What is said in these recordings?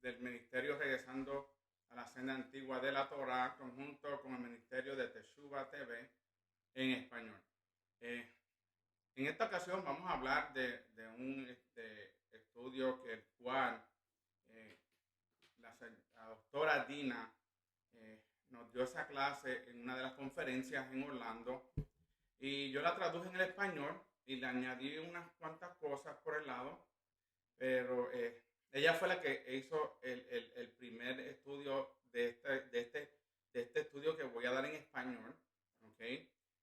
del ministerio Regresando a la Senda Antigua de la Torá, conjunto con el ministerio de Teshuva TV en español. En esta ocasión vamos a hablar de un estudio que el cual la doctora Dina nos dio esa clase en una de las conferencias en Orlando y yo la traduje en el español y le añadí unas cuantas cosas por el lado, pero ella fue la que hizo el primer estudio de este estudio que voy a dar en español, ¿ok?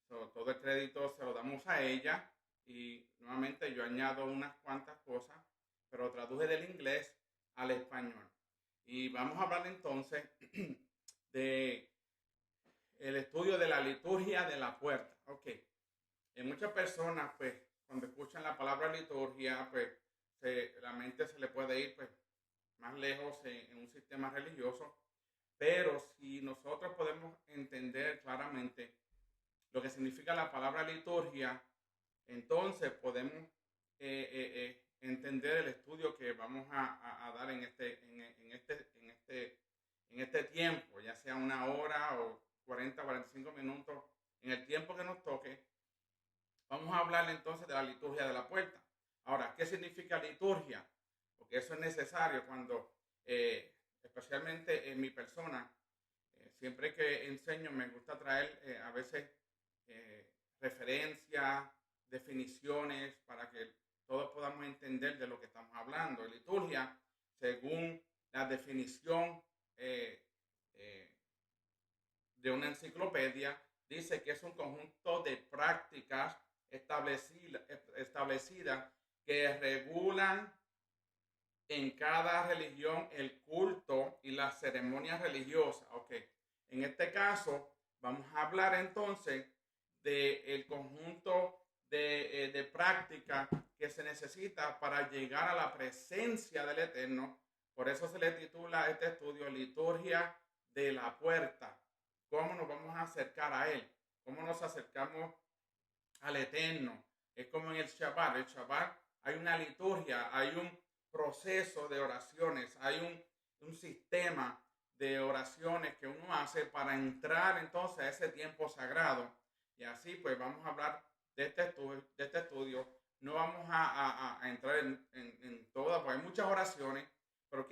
Todo el crédito se lo damos a ella y nuevamente yo añado unas cuantas cosas, pero traduje del inglés al español. Y vamos a hablar entonces de el estudio de la liturgia de la puerta. Ok, muchas personas, pues, cuando escuchan la palabra liturgia, pues, la mente se le puede ir, pues, más lejos en un sistema religioso. Pero si nosotros podemos entender claramente lo que significa la palabra liturgia, entonces podemos entender el estudio que vamos a dar en este tiempo, ya sea una hora o 40, 45 minutos, en el tiempo que nos toque. Vamos a hablar entonces de la liturgia de la puerta. Ahora, ¿qué significa liturgia? Porque eso es necesario cuando, especialmente en mi persona, siempre que enseño me gusta traer a veces referencias, definiciones, para que todos podamos entender de lo que estamos hablando. Liturgia, según la definición de una enciclopedia, dice que es un conjunto de prácticas establecidas que regulan en cada religión el culto y las ceremonias religiosas. Ok, en este caso vamos a hablar entonces del conjunto de prácticas que se necesita para llegar a la presencia del Eterno. Por eso se le titula este estudio Liturgia de la Puerta. ¿Cómo nos vamos a acercar a Él? ¿Cómo nos acercamos al Eterno? Es como en el Shabbat. El Shabbat hay una liturgia, hay un proceso de oraciones, hay un sistema de oraciones que uno hace para entrar entonces a ese tiempo sagrado. Y así pues vamos a hablar de este estudio. No vamos a entrar en todas, pues hay muchas oraciones, pero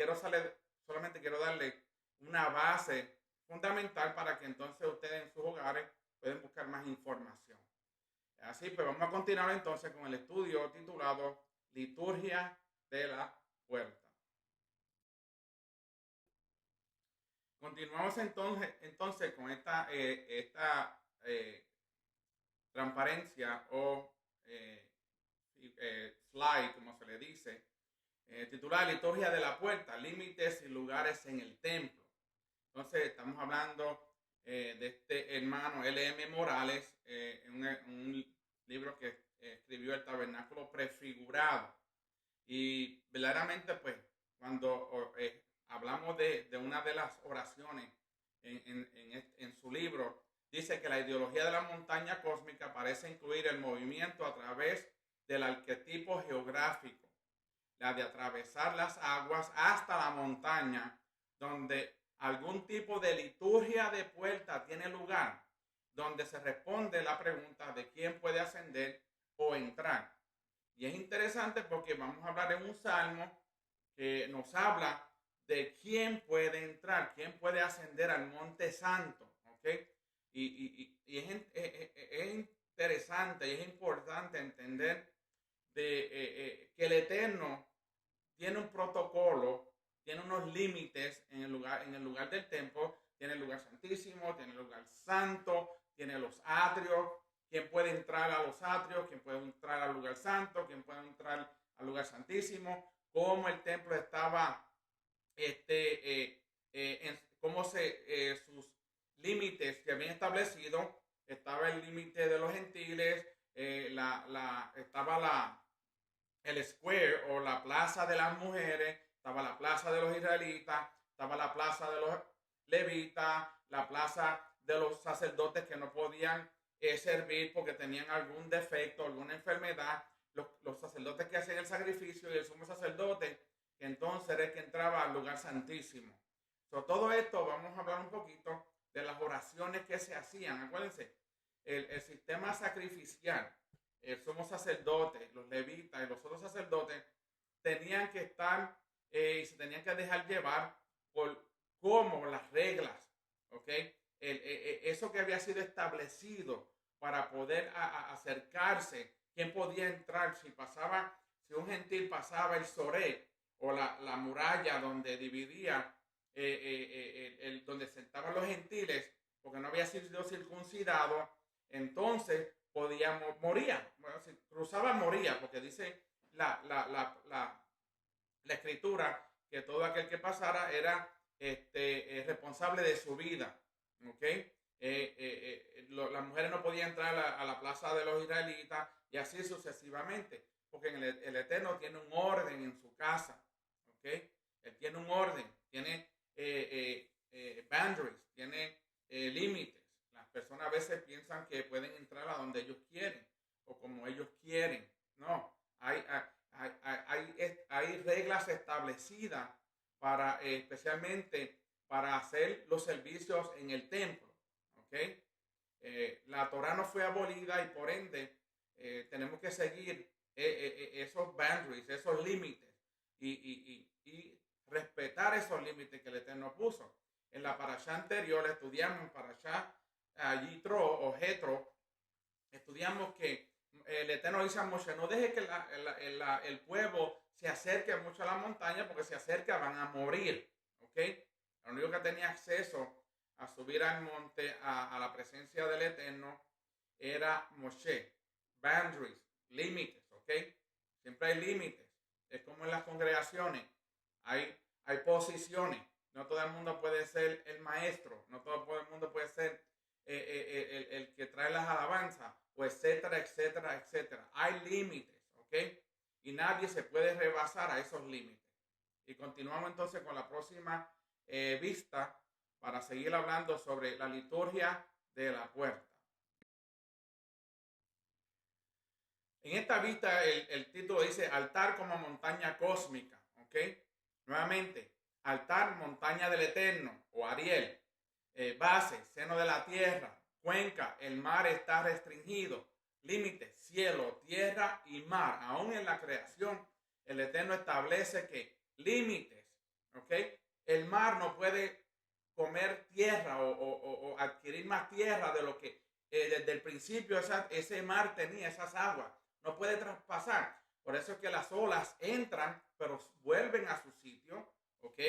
solamente quiero darle una base fundamental para que entonces ustedes en sus hogares pueden buscar más información. Así pues vamos a continuar entonces con el estudio titulado Liturgia de la Puerta. Continuamos entonces con esta transparencia o slide, como se le dice, titulada Liturgia de la Puerta, límites y lugares en el templo. Entonces estamos hablando de este hermano L.M. Morales, un libro que escribió El Tabernáculo Prefigurado. Y verdaderamente, pues, cuando hablamos de una de las oraciones en su libro, dice que la ideología de la montaña cósmica parece incluir el movimiento a través del arquetipo geográfico, la de atravesar las aguas hasta la montaña, donde algún tipo de liturgia de puerta tiene lugar, donde se responde la pregunta de quién puede ascender o entrar. Y es interesante porque vamos a hablar en un salmo que nos habla de quién puede entrar, quién puede ascender al monte santo, ¿ok? Y es interesante y es importante entender que el Eterno tiene un protocolo, tiene unos límites en el lugar del templo, tiene el lugar santísimo, tiene el lugar santo, tiene los atrios, quién puede entrar a los atrios, quién puede entrar al lugar santo, quién puede entrar al lugar santísimo, cómo el templo estaba, cómo sus límites que habían establecido. Estaba el límite de los gentiles, estaba el square o la plaza de las mujeres, estaba la plaza de los israelitas, estaba la plaza de los levitas, la plaza de los sacerdotes que no podían servir porque tenían algún defecto, alguna enfermedad, los sacerdotes que hacían el sacrificio y el sumo sacerdote que entonces era el que entraba al lugar santísimo. Todo esto vamos a hablar un poquito de las oraciones que se hacían. Acuérdense, el sistema sacrificial, el sumo sacerdote, los levitas y los otros sacerdotes tenían que estar y se tenían que dejar llevar por cómo las reglas, ¿ok? Eso que había sido establecido para poder acercarse, quién podía entrar, si un gentil pasaba el soré o la muralla donde dividía, donde sentaban los gentiles, porque no había sido circuncidado, entonces moría. Bueno, si cruzaba, moría, porque dice la escritura que todo aquel que pasara era responsable de su vida. ¿Ok? Las mujeres no podían entrar a la plaza de los israelitas y así sucesivamente, porque el Eterno tiene un orden en su casa. ¿Ok? Él tiene un orden, tiene boundaries, tiene límites. Las personas a veces piensan que pueden entrar a donde ellos quieren o como ellos quieren. No, hay reglas establecidas para especialmente para hacer los servicios en el templo. ¿Okay? La Torah no fue abolida y por ende tenemos que seguir esos boundaries, esos límites y respetar esos límites que el Eterno puso. En la parashá anterior estudiamos en parashá Yitro o Jetro, estudiamos que el Eterno dice a Moshe, no deje que el pueblo se acerque mucho a la montaña, porque si acerca van a morir. ¿Ok? El único que tenía acceso a subir al monte, a la presencia del Eterno, era Moshe. Boundaries, límites, ¿ok? Siempre hay límites. Es como en las congregaciones. Hay posiciones. No todo el mundo puede ser el maestro. No todo el mundo puede ser el que trae las alabanzas, o etcétera, etcétera, etcétera. Hay límites, ¿ok? Y nadie se puede rebasar a esos límites. Y continuamos entonces con la próxima vista para seguir hablando sobre la liturgia de la puerta. En esta vista el título dice altar como montaña cósmica, ¿ok? Nuevamente, altar, montaña del Eterno o Ariel, base, seno de la tierra, cuenca, el mar está restringido, límites, cielo, tierra y mar. Aún en la creación, el Eterno establece que límites, ¿ok? El mar no puede comer tierra o adquirir más tierra de lo que desde el principio ese mar tenía, esas aguas. No puede traspasar. Por eso es que las olas entran, pero vuelven a su sitio, ¿ok?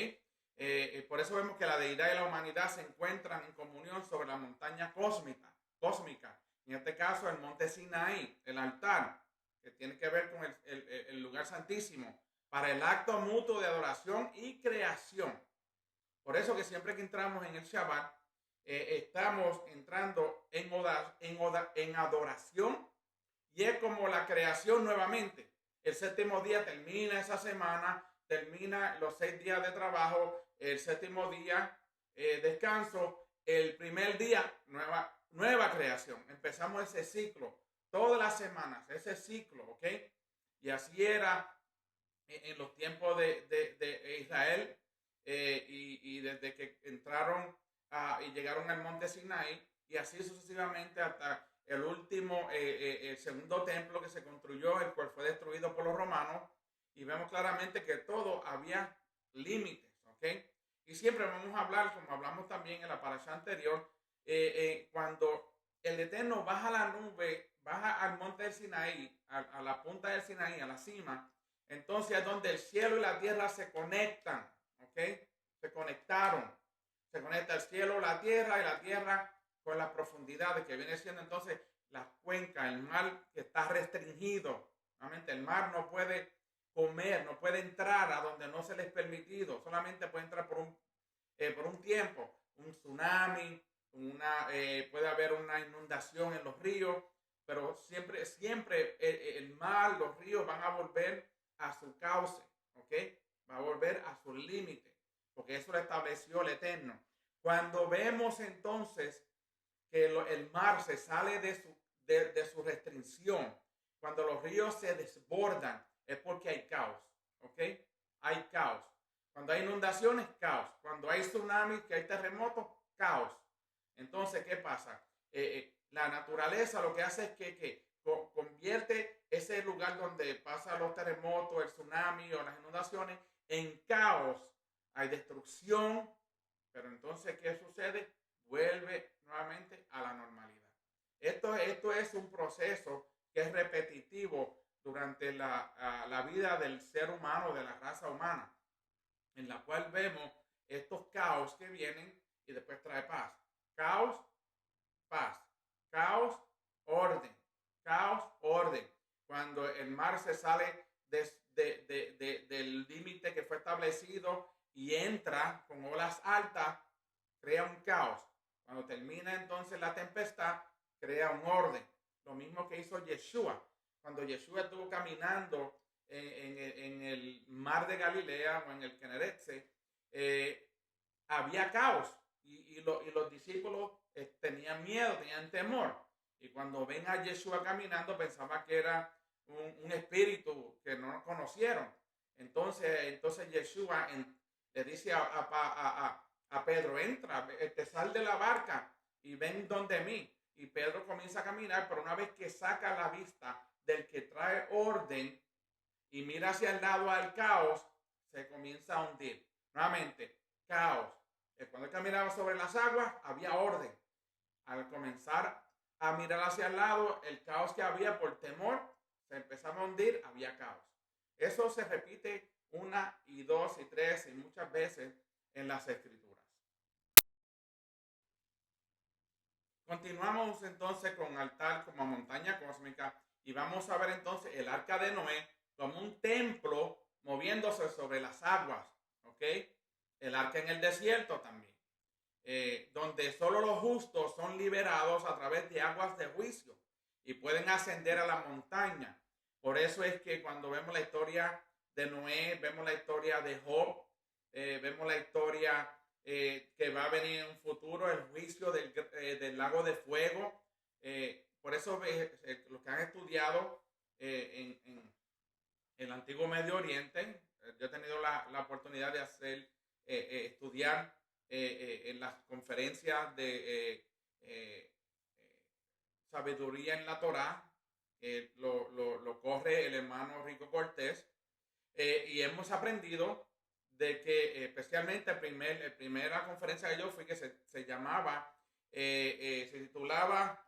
Por eso vemos que la deidad y la humanidad se encuentran en comunión sobre la montaña cósmica. En este caso, el monte Sinaí, el altar, que tiene que ver con el lugar santísimo, para el acto mutuo de adoración y creación. Por eso que siempre que entramos en el Shabbat, estamos entrando en adoración, y es como la creación nuevamente. El séptimo día termina esa semana, termina los 6 días de trabajo, el séptimo día descanso, el primer día nueva creación. Empezamos ese ciclo, todas las semanas, ese ciclo, ¿ok? Y así era en los tiempos de Israel y desde que entraron y llegaron al monte Sinaí, y así sucesivamente hasta el último, el segundo templo que se construyó, el cual fue destruido por los romanos, y vemos claramente que todo había límites, ¿ok? Y siempre vamos a hablar, como hablamos también en la parasha anterior, cuando el Eterno baja la nube, baja al monte del Sinaí, a la punta del Sinaí, a la cima, entonces es donde el cielo y la tierra se conectan, ¿ok? Se conectaron, se conecta el cielo, la tierra y la tierra con las profundidades, que viene siendo entonces la cuenca, el mar que está restringido. Realmente el mar no puede comer, no puede entrar a donde no se les es permitido, solamente puede entrar por un tiempo, un tsunami, puede haber una inundación en los ríos, pero siempre el mar, los ríos van a volver a su cauce, ¿ok? Va a volver a su límite, porque eso lo estableció el Eterno. Cuando vemos entonces que el mar se sale de su restricción, cuando los ríos se desbordan, es porque hay caos, ¿ok? hay caos. Cuando hay inundaciones, caos. Cuando hay tsunamis, que hay terremotos, caos. Entonces, ¿qué pasa? La naturaleza lo que hace es que convierte ese lugar donde pasan los terremotos, el tsunami o las inundaciones en caos. Hay destrucción, pero entonces, ¿qué sucede? Vuelve nuevamente a la normalidad. Esto es un proceso que es repetitivo durante la vida del ser humano, de la raza humana, en la cual vemos estos caos que vienen y después trae paz. Caos, paz. Caos, orden. Caos, orden. Cuando el mar se sale del límite que fue establecido y entra con olas altas, crea un caos. Cuando termina entonces la tempestad, crea un orden. Lo mismo que hizo Yeshua. Cuando Yeshua estuvo caminando en el mar de Galilea o en el Keneretze, había caos y los discípulos tenían miedo, tenían temor. Y cuando ven a Yeshua caminando, pensaban que era un espíritu que no conocieron. Entonces Yeshua le dice a Pedro, entra, sal de la barca y ven donde mí. Y Pedro comienza a caminar, pero una vez que saca la vista del que trae orden y mira hacia el lado al caos, se comienza a hundir. Nuevamente, caos. Cuando él caminaba sobre las aguas, había orden. Al comenzar a mirar hacia el lado, el caos que había por temor, se empezaba a hundir, había caos. Eso se repite una y dos y tres y muchas veces en las escrituras. Continuamos entonces con altar como montaña cósmica y vamos a ver entonces el arca de Noé como un templo moviéndose sobre las aguas, ¿ok? El arca en el desierto también, donde solo los justos son liberados a través de aguas de juicio y pueden ascender a la montaña. Por eso es que cuando vemos la historia de Noé, vemos la historia de Job, vemos la historia que va a venir en un futuro, el juicio del lago de fuego. Por eso los que han estudiado en el antiguo Medio Oriente, yo he tenido la oportunidad de estudiar en las conferencias de sabiduría en la Torá, lo corre el hermano Rico Cortés, y hemos aprendido de que especialmente la primera conferencia que yo fui, que se llamaba, se titulaba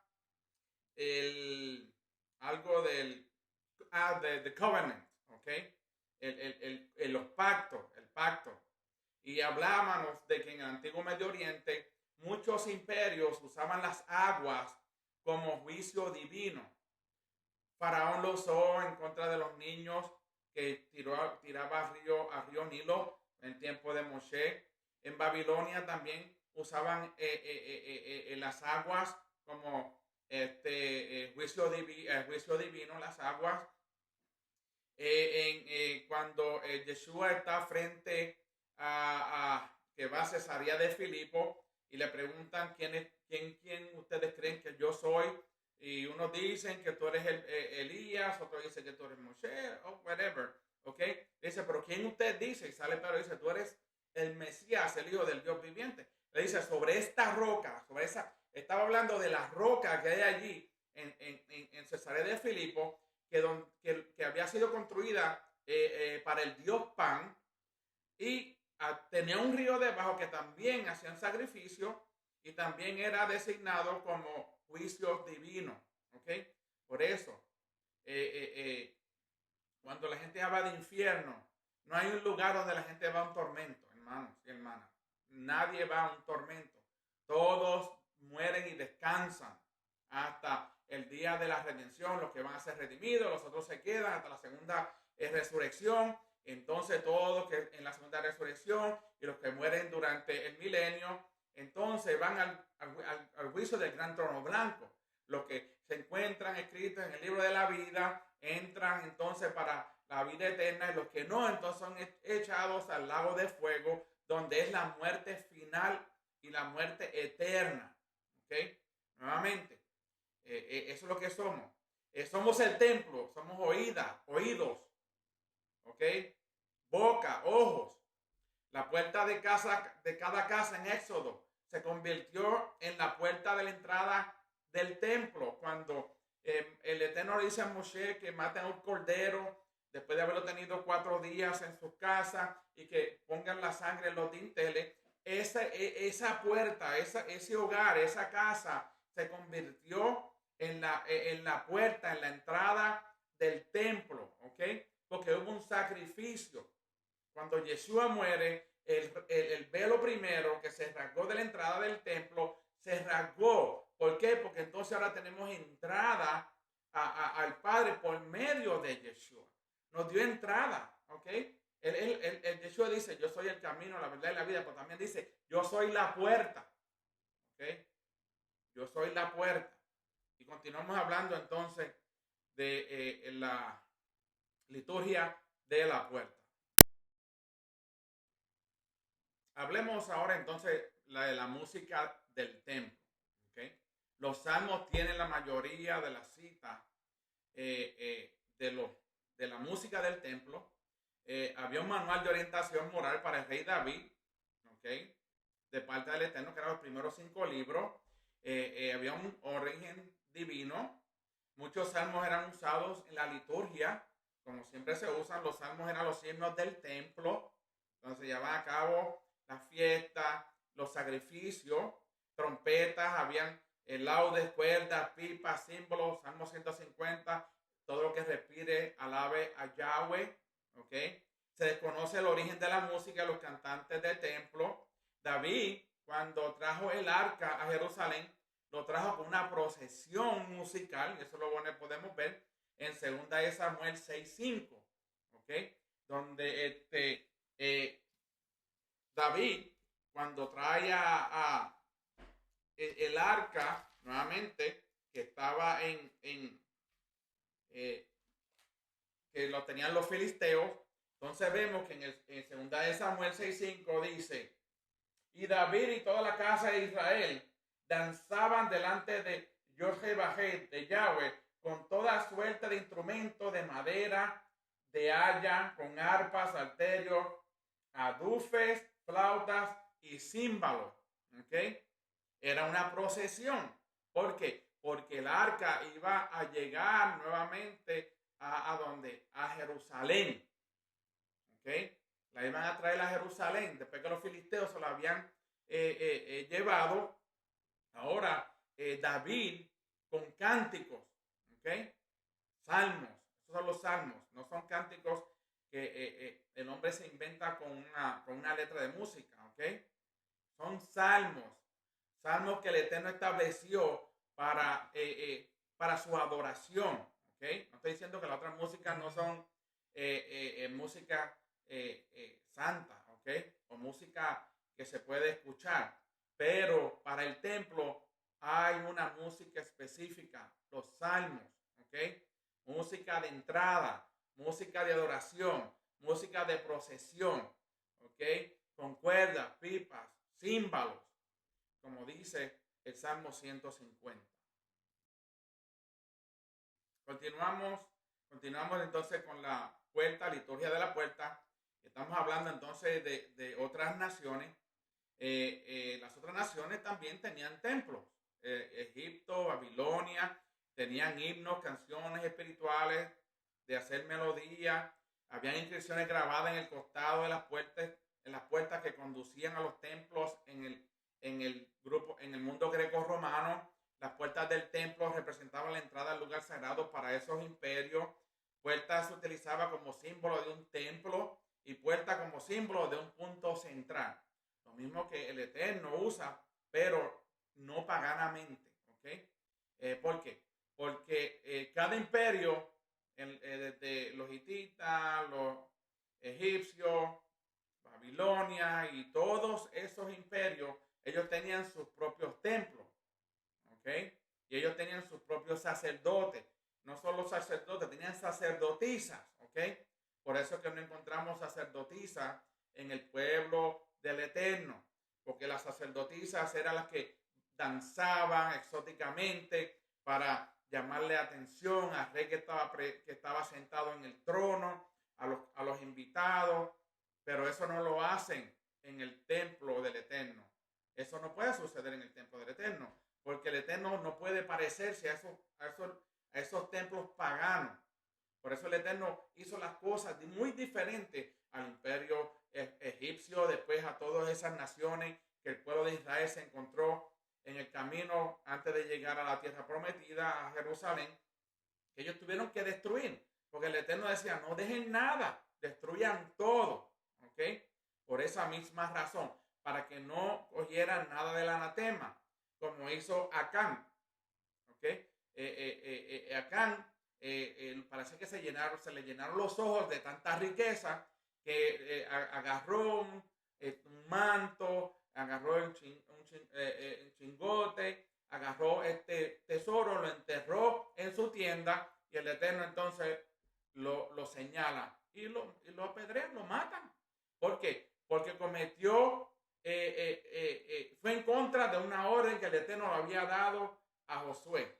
algo the covenant, ¿ok? Los pactos, el pacto. Y hablábamos de que en el antiguo Medio Oriente muchos imperios usaban las aguas como juicio divino. Faraón lo usó en contra de los niños que tiraba a río Nilo en el tiempo de Moshe. En Babilonia también usaban las aguas como juicio divino, las aguas. Cuando Yeshua está frente a que va a Cesarea de Filipo y le preguntan quién ustedes creen que yo soy, y unos dicen que tú eres Elías, otros dicen que tú eres Moshe, o whatever, ¿ok? Dice, pero ¿quién usted dice? Y sale Pedro y dice, tú eres el Mesías, el Hijo del Dios viviente. Le dice, sobre esta roca, estaba hablando de la roca que hay allí en Cesarea de Filipo, que había sido construida para el dios Pan, y tenía un río debajo que también hacían sacrificio y también era designado como juicio divino, ¿ok? Por eso, cuando la gente habla de infierno, no hay un lugar donde la gente va a un tormento, hermanos y hermanas. Nadie va a un tormento. Todos mueren y descansan hasta el día de la redención. Los que van a ser redimidos, los otros se quedan hasta la segunda resurrección. Entonces todos que en la segunda resurrección y los que mueren durante el milenio, entonces van al juicio del gran trono blanco. Los que se encuentran escritos en el libro de la vida entran entonces para la vida eterna, y los que no, entonces son echados al lago de fuego, donde es la muerte final y la muerte eterna. ¿Ok? Nuevamente, eso es lo que somos. Somos el templo, somos oídos. ¿Ok? boca, ojos. La puerta de cada casa en Éxodo se convirtió en la puerta de la entrada del templo. Cuando el Eterno le dice a Moshe que maten a un cordero después de haberlo tenido 4 días en su casa y que pongan la sangre en los dinteles, esa puerta, ese hogar, esa casa se convirtió en la puerta, en la entrada del templo, ¿ok? Porque hubo un sacrificio. Cuando Yeshua muere, el velo primero que se rasgó de la entrada del templo, se rasgó. ¿Por qué? Porque entonces ahora tenemos entrada al Padre por medio de Yeshua. Nos dio entrada, ¿ok? El Yeshua dice, yo soy el camino, la verdad y la vida, pero también dice, yo soy la puerta, ¿ok? Yo soy la puerta. Y continuamos hablando entonces de la liturgia de la puerta. Hablemos ahora entonces de la música del templo. ¿Okay? Los salmos tienen la mayoría de las citas de la música del templo. Había un manual de orientación moral para el rey David, ¿okay? De parte del Eterno, que eran los primeros 5 libros. Había un origen divino. Muchos salmos eran usados en la liturgia, como siempre se usan. Los salmos eran los himnos del templo, donde se llevaban a cabo las fiestas, los sacrificios, trompetas, habían laudes, cuerdas, pipas, símbolos, Salmo 150, todo lo que respire, alabe a Yahweh, ¿ok? Se desconoce el origen de la música de los cantantes del templo. David, cuando trajo el arca a Jerusalén, lo trajo con una procesión musical, y eso lo podemos ver en 2 Samuel 6:5, ¿ok? Donde David, cuando trae el arca, nuevamente, que estaba que lo tenían los filisteos, entonces vemos que en 2 Samuel 6:5 dice, y David y toda la casa de Israel danzaban delante de Jehová, de Yahweh, con toda suerte de instrumentos de madera, de haya, con arpas, salterios, adufes, flautas y címbalos. ¿Okay? Era una procesión. ¿Por qué? Porque el arca iba a llegar nuevamente a ¿dónde? A Jerusalén. ¿Okay? La iban a traer a Jerusalén después que los filisteos se la habían llevado. Ahora David con cánticos, ¿okay? Salmos, esos son los salmos, no son cánticos que el hombre se inventa con una letra de música, ¿ok? Son salmos que el Eterno estableció para su adoración, ¿ok? No estoy diciendo que las otras músicas no son música santa, ¿ok? O música que se puede escuchar, pero para el templo hay una música específica, los salmos, ¿ok? Música de entrada, música de adoración, música de procesión, ¿ok? Con cuerdas, pipas, címbalos, como dice el Salmo 150. Continuamos entonces con la puerta, liturgia de la puerta. Estamos hablando entonces de otras naciones. Las otras naciones también tenían templos. Egipto, Babilonia, tenían himnos, canciones espirituales, de hacer melodía. Habían inscripciones grabadas en el costado de las puertas que conducían a los templos en el mundo greco-romano. Las puertas del templo representaban la entrada al lugar sagrado para esos imperios. Puerta se utilizaba como símbolo de un templo y puerta como símbolo de un punto central. Lo mismo que el Eterno usa, pero no paganamente. ¿Okay? ¿Por qué? Porque cada imperio, desde los hititas, los egipcios, Babilonia y todos esos imperios, ellos tenían sus propios templos. ¿Okay? Y ellos tenían sus propios sacerdotes. No solo sacerdotes, tenían sacerdotisas. ¿Okay? Por eso es que no encontramos sacerdotisas en el pueblo del Eterno, porque las sacerdotisas eran las que danzaban exóticamente para llamarle atención al rey que estaba sentado en el trono, a los invitados, pero eso no lo hacen en el templo del Eterno. Eso no puede suceder en el templo del Eterno, porque el Eterno no puede parecerse a esos templos paganos. Por eso el Eterno hizo las cosas muy diferentes al imperio egipcio, después a todas esas naciones que el pueblo de Israel se encontró en el camino antes de llegar a la tierra prometida, a Jerusalén, que ellos tuvieron que destruir, porque el Eterno decía, no dejen nada, destruyan todo, ¿ok? Por esa misma razón, para que no cogieran nada del anatema, como hizo Acán, ¿ok? Acán, parece que se le llenaron los ojos de tanta riqueza que agarró un manto, agarró un chingote, agarró este tesoro, lo enterró en su tienda y el Eterno entonces lo señala y lo apedrean, lo matan. ¿Por qué? Porque cometió, fue en contra de una orden que el Eterno le había dado a Josué.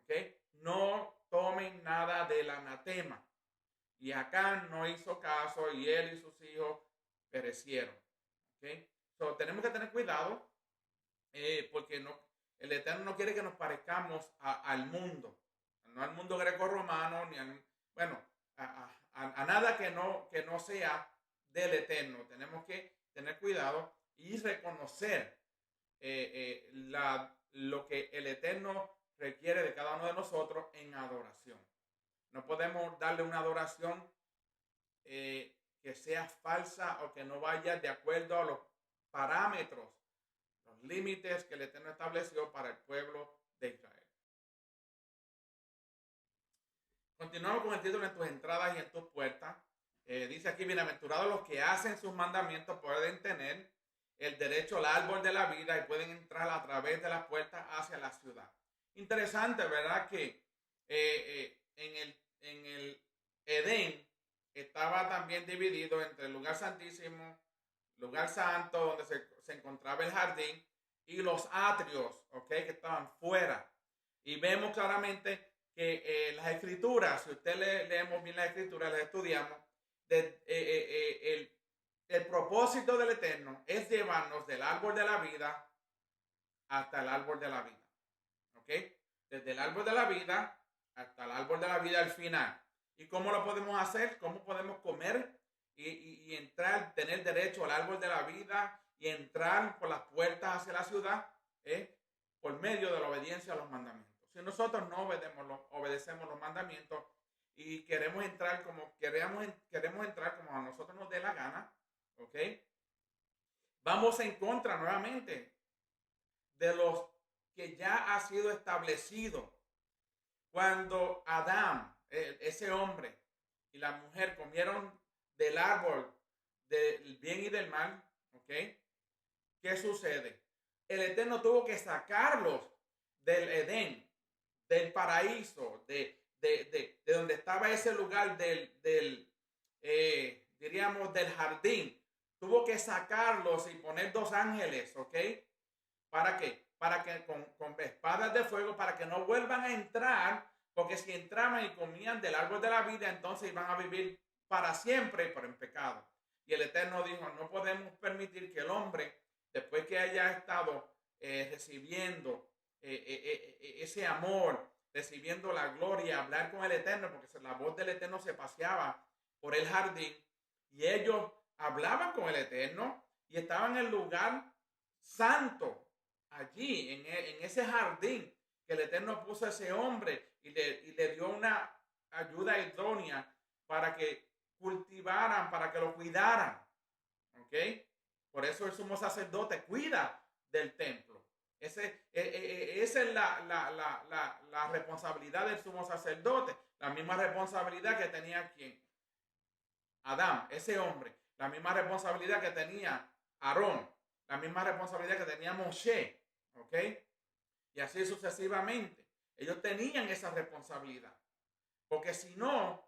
¿Okay? No tomen nada del anatema. Y Acán no hizo caso y él y sus hijos perecieron. ¿Okay? So, tenemos que tener cuidado porque el Eterno no quiere que nos parezcamos al mundo, no al mundo greco-romano, ni a nada que no sea del Eterno. Tenemos que tener cuidado y reconocer lo que el Eterno requiere de cada uno de nosotros en adoración. No podemos darle una adoración que sea falsa o que no vaya de acuerdo a los parámetros, los límites que el Eterno estableció para el pueblo de Israel. Continuamos con el título: en tus entradas y en tus puertas. Dice aquí, bienaventurados los que hacen sus mandamientos pueden tener el derecho al árbol de la vida y pueden entrar a través de las puertas hacia la ciudad. Interesante, ¿verdad? Que en el Edén estaba también dividido entre el lugar santísimo, lugar santo, donde se encontraba el jardín, y los atrios, ¿ok? Que estaban fuera. Y vemos claramente que las escrituras, si usted leemos bien las escrituras, las estudiamos, el propósito del Eterno es llevarnos del árbol de la vida hasta el árbol de la vida. ¿Ok? Desde el árbol de la vida hasta el árbol de la vida al final. ¿Y cómo lo podemos hacer? ¿Cómo podemos comer y entrar, tener derecho al árbol de la vida y entrar por las puertas hacia la ciudad? Por medio de la obediencia a los mandamientos. Si nosotros no obedecemos los mandamientos y queremos entrar como a nosotros nos dé la gana, ¿ok? Vamos en contra nuevamente de los que ya ha sido establecido. Cuando Adán, ese hombre y la mujer comieron del árbol del bien y del mal, ¿ok? ¿Qué sucede? El Eterno tuvo que sacarlos del Edén, del paraíso, de donde estaba ese lugar diríamos, del jardín. Tuvo que sacarlos y poner 2 ángeles, ¿ok? ¿Para qué? Para que con espadas de fuego, para que no vuelvan a entrar, porque si entraban y comían del árbol de la vida, entonces iban a vivir para siempre, pero en pecado. Y el Eterno dijo, no podemos permitir que el hombre, después que haya estado recibiendo ese amor, recibiendo la gloria, hablar con el Eterno, porque la voz del Eterno se paseaba por el jardín, y ellos hablaban con el Eterno, y estaban en el lugar santo, allí, en ese jardín que el Eterno puso a ese hombre y le dio una ayuda idónea para que cultivaran, para que lo cuidaran. ¿Ok? Por eso el sumo sacerdote cuida del templo. Esa es la responsabilidad del sumo sacerdote. La misma responsabilidad que tenía quien, Adán, ese hombre. La misma responsabilidad que tenía Aarón. La misma responsabilidad que tenía Moshe, ¿ok? Y así sucesivamente. Ellos tenían esa responsabilidad. Porque si no,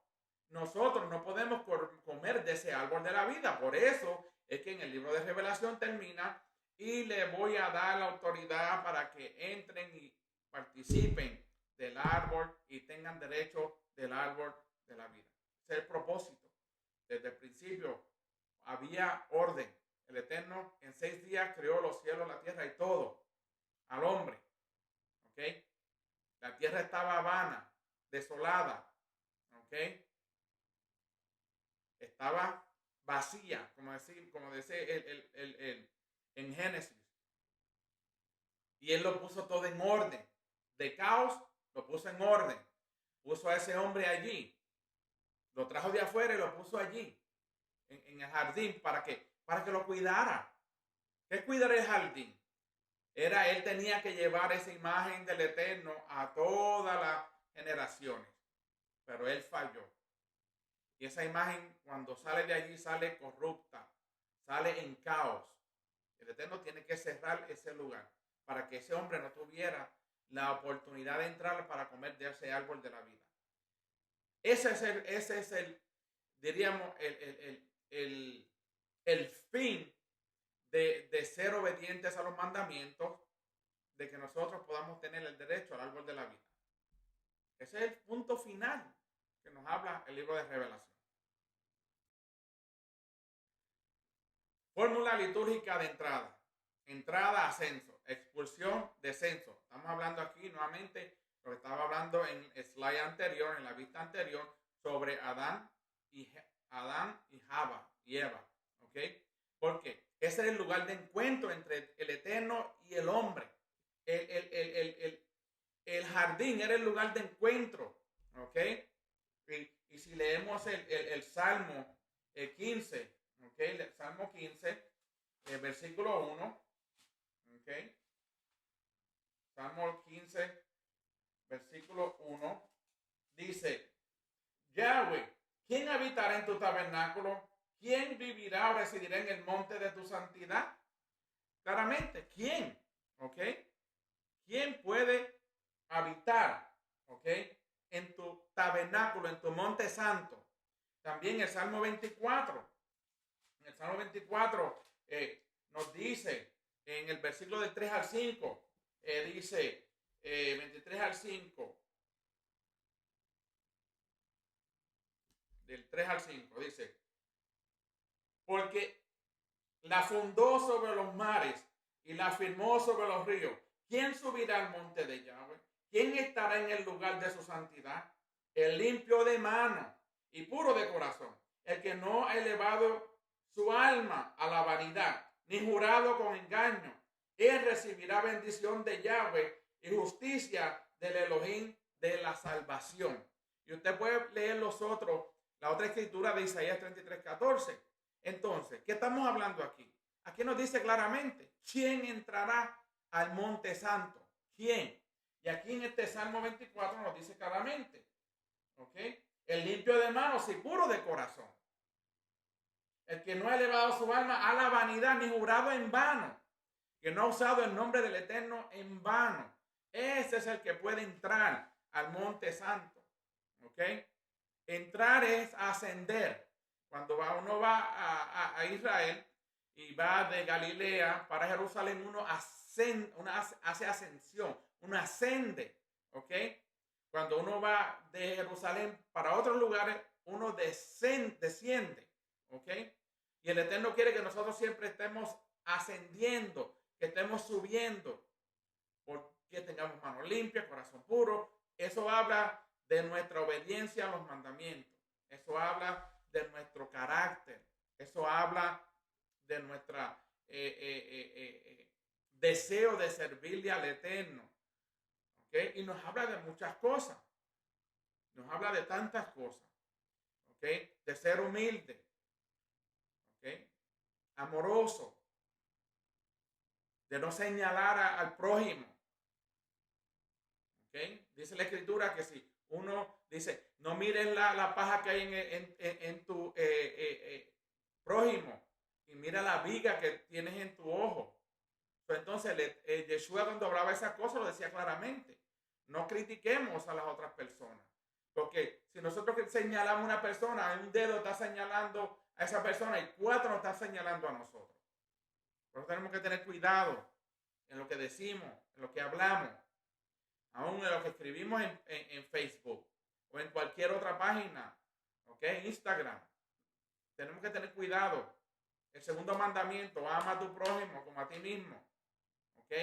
nosotros no podemos comer de ese árbol de la vida. Por eso es que en el libro de Revelación termina, y le voy a dar la autoridad para que entren y participen del árbol y tengan derecho del árbol de la vida. Ese es el propósito. Desde el principio había orden. El Eterno en 6 días creó los cielos, la tierra y todo al hombre. ¿Ok? La tierra estaba vana, desolada. ¿Ok? Estaba vacía, como dice en Génesis. Y él lo puso todo en orden. De caos, lo puso en orden. Puso a ese hombre allí. Lo trajo de afuera y lo puso allí, en el jardín, para que lo cuidara. ¿Qué es cuidar el jardín? Él tenía que llevar esa imagen del Eterno a todas las generaciones. Pero él falló. Y esa imagen, cuando sale de allí, sale corrupta, sale en caos. El Eterno tiene que cerrar ese lugar para que ese hombre no tuviera la oportunidad de entrar para comer de ese árbol de la vida. Ese es el diríamos, el fin de ser obedientes a los mandamientos, de que nosotros podamos tener el derecho al árbol de la vida. Ese es el punto final que nos habla el libro de Revelación. Fórmula litúrgica de entrada. Entrada, ascenso. Expulsión, descenso. Estamos hablando aquí nuevamente, lo que estaba hablando en el slide anterior, en la vista anterior, sobre Adán y Java y Eva. ¿Ok? Porque ese es el lugar de encuentro entre el Eterno y el hombre. El jardín era el lugar de encuentro. ¿Ok? Y si leemos el Salmo 15, ¿ok? El Salmo 15, versículo 1, ¿ok? Salmo 15, versículo 1, dice: Yahweh, ¿quién habitará en tu tabernáculo? ¿Quién vivirá o residirá en el monte de tu santidad? Claramente, ¿quién? ¿Ok? ¿Quién puede habitar? ¿Ok? En tu tabernáculo, en tu monte santo. También el Salmo 24. En el Salmo 24 nos dice, en el versículo del 3 al 5, dice 23 al 5, del 3 al 5, dice: porque la fundó sobre los mares y la firmó sobre los ríos. ¿Quién subirá al monte de Yahweh? ¿Quién estará en el lugar de su santidad? El limpio de mano y puro de corazón, el que no ha elevado su alma a la vanidad, ni jurado con engaño. Él recibirá bendición de Yahweh y justicia del Elohim de la salvación. Y usted puede leer la otra escritura de Isaías 33:14. Entonces, ¿qué estamos hablando aquí? Aquí nos dice claramente quién entrará al monte santo. ¿Quién? Y aquí en este Salmo 24 nos dice claramente, ¿ok? El limpio de manos y puro de corazón. El que no ha elevado su alma a la vanidad ni jurado en vano. Que no ha usado el nombre del Eterno en vano. Ese es el que puede entrar al monte santo. ¿Ok? Entrar es ascender. Cuando uno va a Israel y va de Galilea para Jerusalén, uno hace ascensión, uno ascende, ¿ok? Cuando uno va de Jerusalén para otros lugares, uno desciende, ¿ok? Y el Eterno quiere que nosotros siempre estemos ascendiendo, que estemos subiendo, porque tengamos manos limpias, corazón puro. Eso habla de nuestra obediencia a los mandamientos. Eso habla de nuestro carácter. Eso habla de nuestra deseo de servirle al Eterno. ¿Okay? Y nos habla de muchas cosas. Nos habla de tantas cosas. ¿Okay? De ser humilde. ¿Okay? Amoroso. De no señalar al prójimo. ¿Okay? Dice la Escritura que si uno dice, no mires la paja que hay en tu prójimo y mira la viga que tienes en tu ojo. Entonces Yeshua, cuando hablaba esas cosas, lo decía claramente: no critiquemos a las otras personas, porque si nosotros señalamos a una persona, un dedo está señalando a esa persona y 4 nos están señalando a nosotros. Por eso tenemos que tener cuidado en lo que decimos, en lo que hablamos, aún en lo que escribimos en Facebook o en cualquier otra página, ¿ok? Instagram. Tenemos que tener cuidado el segundo mandamiento, ama a tu prójimo como a ti mismo. ¿Ok?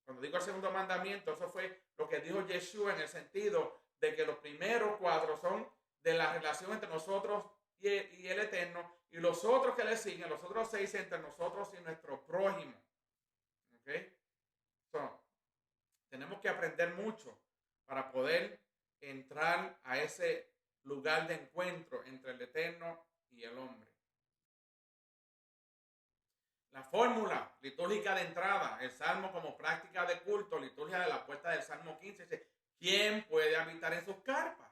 Cuando digo el segundo mandamiento, eso fue lo que dijo Yeshua en el sentido de que los primeros 4 son de la relación entre nosotros y el Eterno, y los otros que le siguen, los otros 6 entre nosotros y nuestro prójimo. ¿Ok? So, tenemos que aprender mucho para poder entrar a ese lugar de encuentro entre el Eterno y el hombre. La fórmula litúrgica de entrada, el salmo como práctica de culto, liturgia de la puerta del Salmo 15, dice, ¿quién puede habitar en sus carpas?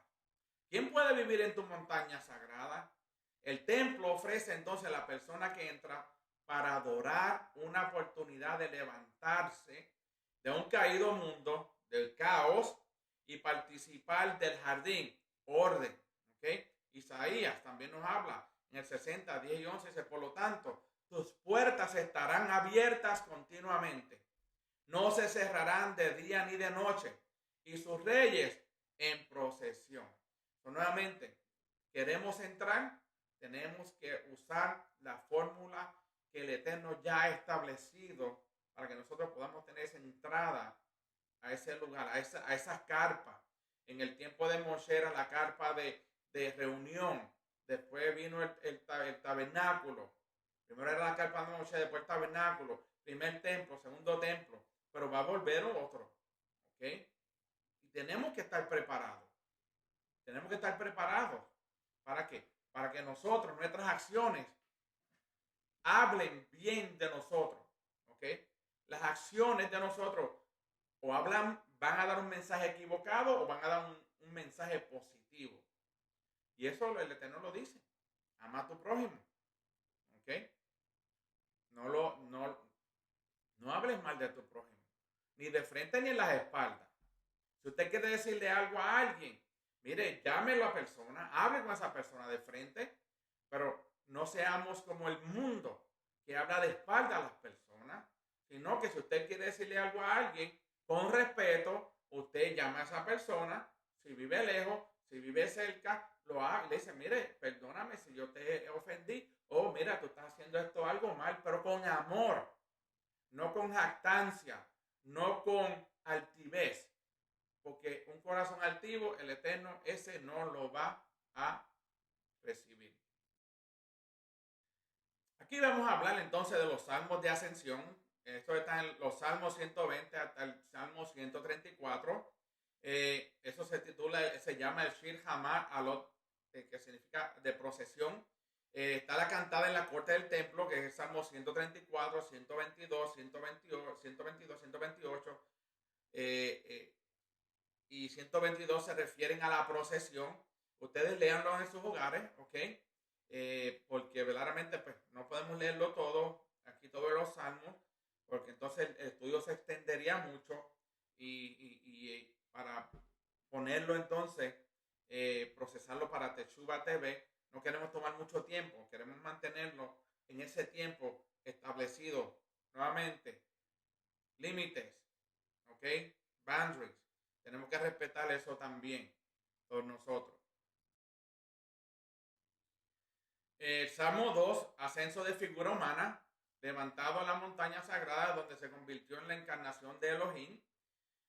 ¿Quién puede vivir en tu montaña sagrada? El templo ofrece entonces a la persona que entra para adorar una oportunidad de levantarse de un caído mundo, del caos, y participar del jardín, orden. ¿Okay? Isaías también nos habla en el 60, 10 y 11, dice, por lo tanto, tus puertas estarán abiertas continuamente, no se cerrarán de día ni de noche, y sus reyes en procesión. So, nuevamente, queremos entrar, tenemos que usar la fórmula que el Eterno ya ha establecido para que nosotros podamos tener esa entrada a ese lugar, a esa carpa. En el tiempo de Moshe era la carpa de reunión, después vino el tabernáculo. Primero era la carpa de Moshe, después el tabernáculo, primer templo, segundo templo, pero va a volver otro. ¿Ok? Y tenemos que estar preparados. Tenemos que estar preparados. ¿Para qué? Para que nosotros, nuestras acciones, hablen bien de nosotros. ¿Ok? Las acciones de nosotros o hablan, van a dar un mensaje equivocado o van a dar un mensaje positivo. Y eso el Eterno lo dice. Ama a tu prójimo. ¿Ok? No hables mal de tu prójimo. Ni de frente ni en las espaldas. Si usted quiere decirle algo a alguien, mire, llámelo a la persona, hable con esa persona de frente, pero no seamos como el mundo que habla de espalda a las personas, sino que si usted quiere decirle algo a alguien, con respeto, usted llama a esa persona, si vive lejos, si vive cerca, lo haga y le dice, mire, perdóname si yo te ofendí, o mira, tú estás haciendo esto algo mal, pero con amor, no con jactancia, no con altivez. Porque un corazón altivo, el Eterno, ese no lo va a recibir. Aquí vamos a hablar entonces de los salmos de ascensión. Esto está en los salmos 120 hasta el salmo 134. Eso se llama el Shir Hamar Alot, que significa de procesión. Está la cantada en la corte del templo, que es el salmo 134, 122, 128. Y 122 se refieren a la procesión. Ustedes léanlo en sus hogares, ¿ok? Porque verdaderamente pues, no podemos leerlo todo, aquí todos los salmos, porque entonces el estudio se extendería mucho y para ponerlo entonces, procesarlo para Teshuva TV, no queremos tomar mucho tiempo, queremos mantenerlo en ese tiempo establecido. Nuevamente, límites, ¿ok? Boundaries. Tenemos que respetar eso también por nosotros. El Salmo 2, ascenso de figura humana, levantado a la montaña sagrada donde se convirtió en la encarnación de Elohim,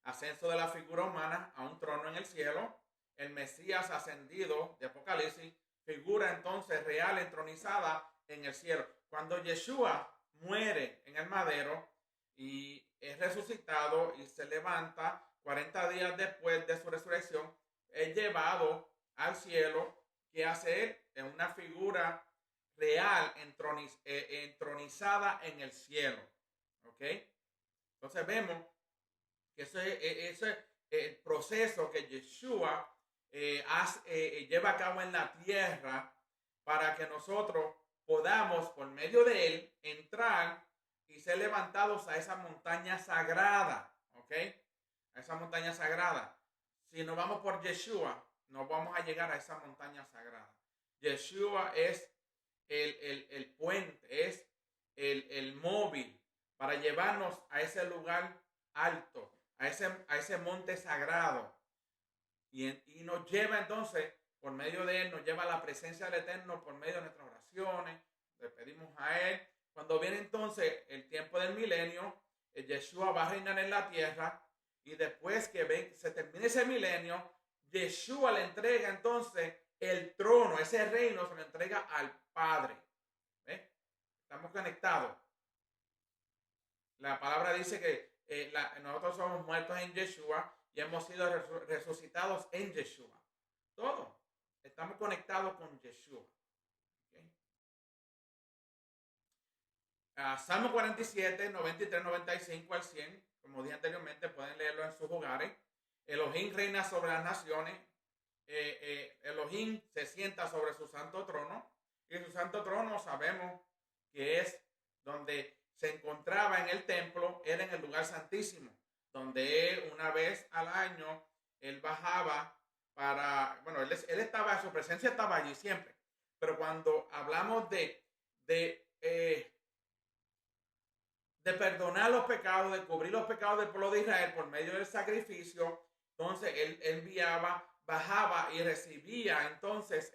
ascenso de la figura humana a un trono en el cielo, el Mesías ascendido de Apocalipsis, figura entonces real entronizada en el cielo. Cuando Yeshua muere en el madero y es resucitado y se levanta 40 días después de su resurrección, es llevado al cielo. ¿Qué hace él? En una figura real entronizada en el cielo. ¿Ok? Entonces vemos que ese es el proceso que Yeshua lleva a cabo en la tierra para que nosotros podamos, por medio de él, entrar y ser levantados a esa montaña sagrada. ¿Ok? A esa montaña sagrada. Si nos vamos por Yeshua, no vamos a llegar a esa montaña sagrada. Yeshua es el puente, es el móvil para llevarnos a ese lugar alto, a ese monte sagrado. Y nos lleva entonces, por medio de él, nos lleva a la presencia del Eterno por medio de nuestras oraciones, le pedimos a Él. Cuando viene entonces el tiempo del milenio, Yeshua va a reinar en la tierra, y después que se termine ese milenio, Yeshua le entrega entonces el trono, ese reino se lo entrega al Padre. ¿Ve? Estamos conectados. La palabra dice que nosotros somos muertos en Yeshua y hemos sido resucitados en Yeshua. Todo. Estamos conectados con Yeshua. ¿Okay? Salmo 47, 93, 95 al 100. Como dije anteriormente, pueden leerlo en sus hogares. Elohim reina sobre las naciones. Elohim se sienta sobre su santo trono. Y su santo trono sabemos que es donde se encontraba en el templo, era en el lugar santísimo, donde él una vez al año, él bajaba para, bueno, él estaba, su presencia estaba allí siempre, pero cuando hablamos de perdonar los pecados, de cubrir los pecados del pueblo de Israel por medio del sacrificio, entonces él enviaba, bajaba y recibía entonces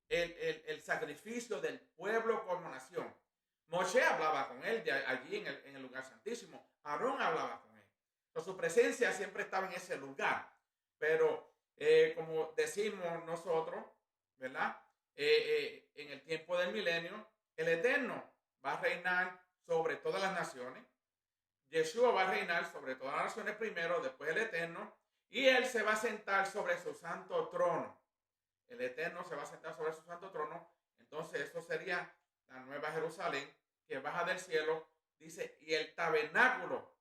el sacrificio del pueblo como nación. Moshe hablaba con él allí en el lugar santísimo. Aarón hablaba con él. Entonces, su presencia siempre estaba en ese lugar. Pero como decimos nosotros, ¿verdad? En el tiempo del milenio, el Eterno va a reinar sobre todas las naciones. Yeshua va a reinar sobre todas las naciones primero, después el Eterno, y él se va a sentar sobre su santo trono. El Eterno se va a sentar sobre su santo trono. Entonces, eso sería la Nueva Jerusalén que baja del cielo, dice, y el tabernáculo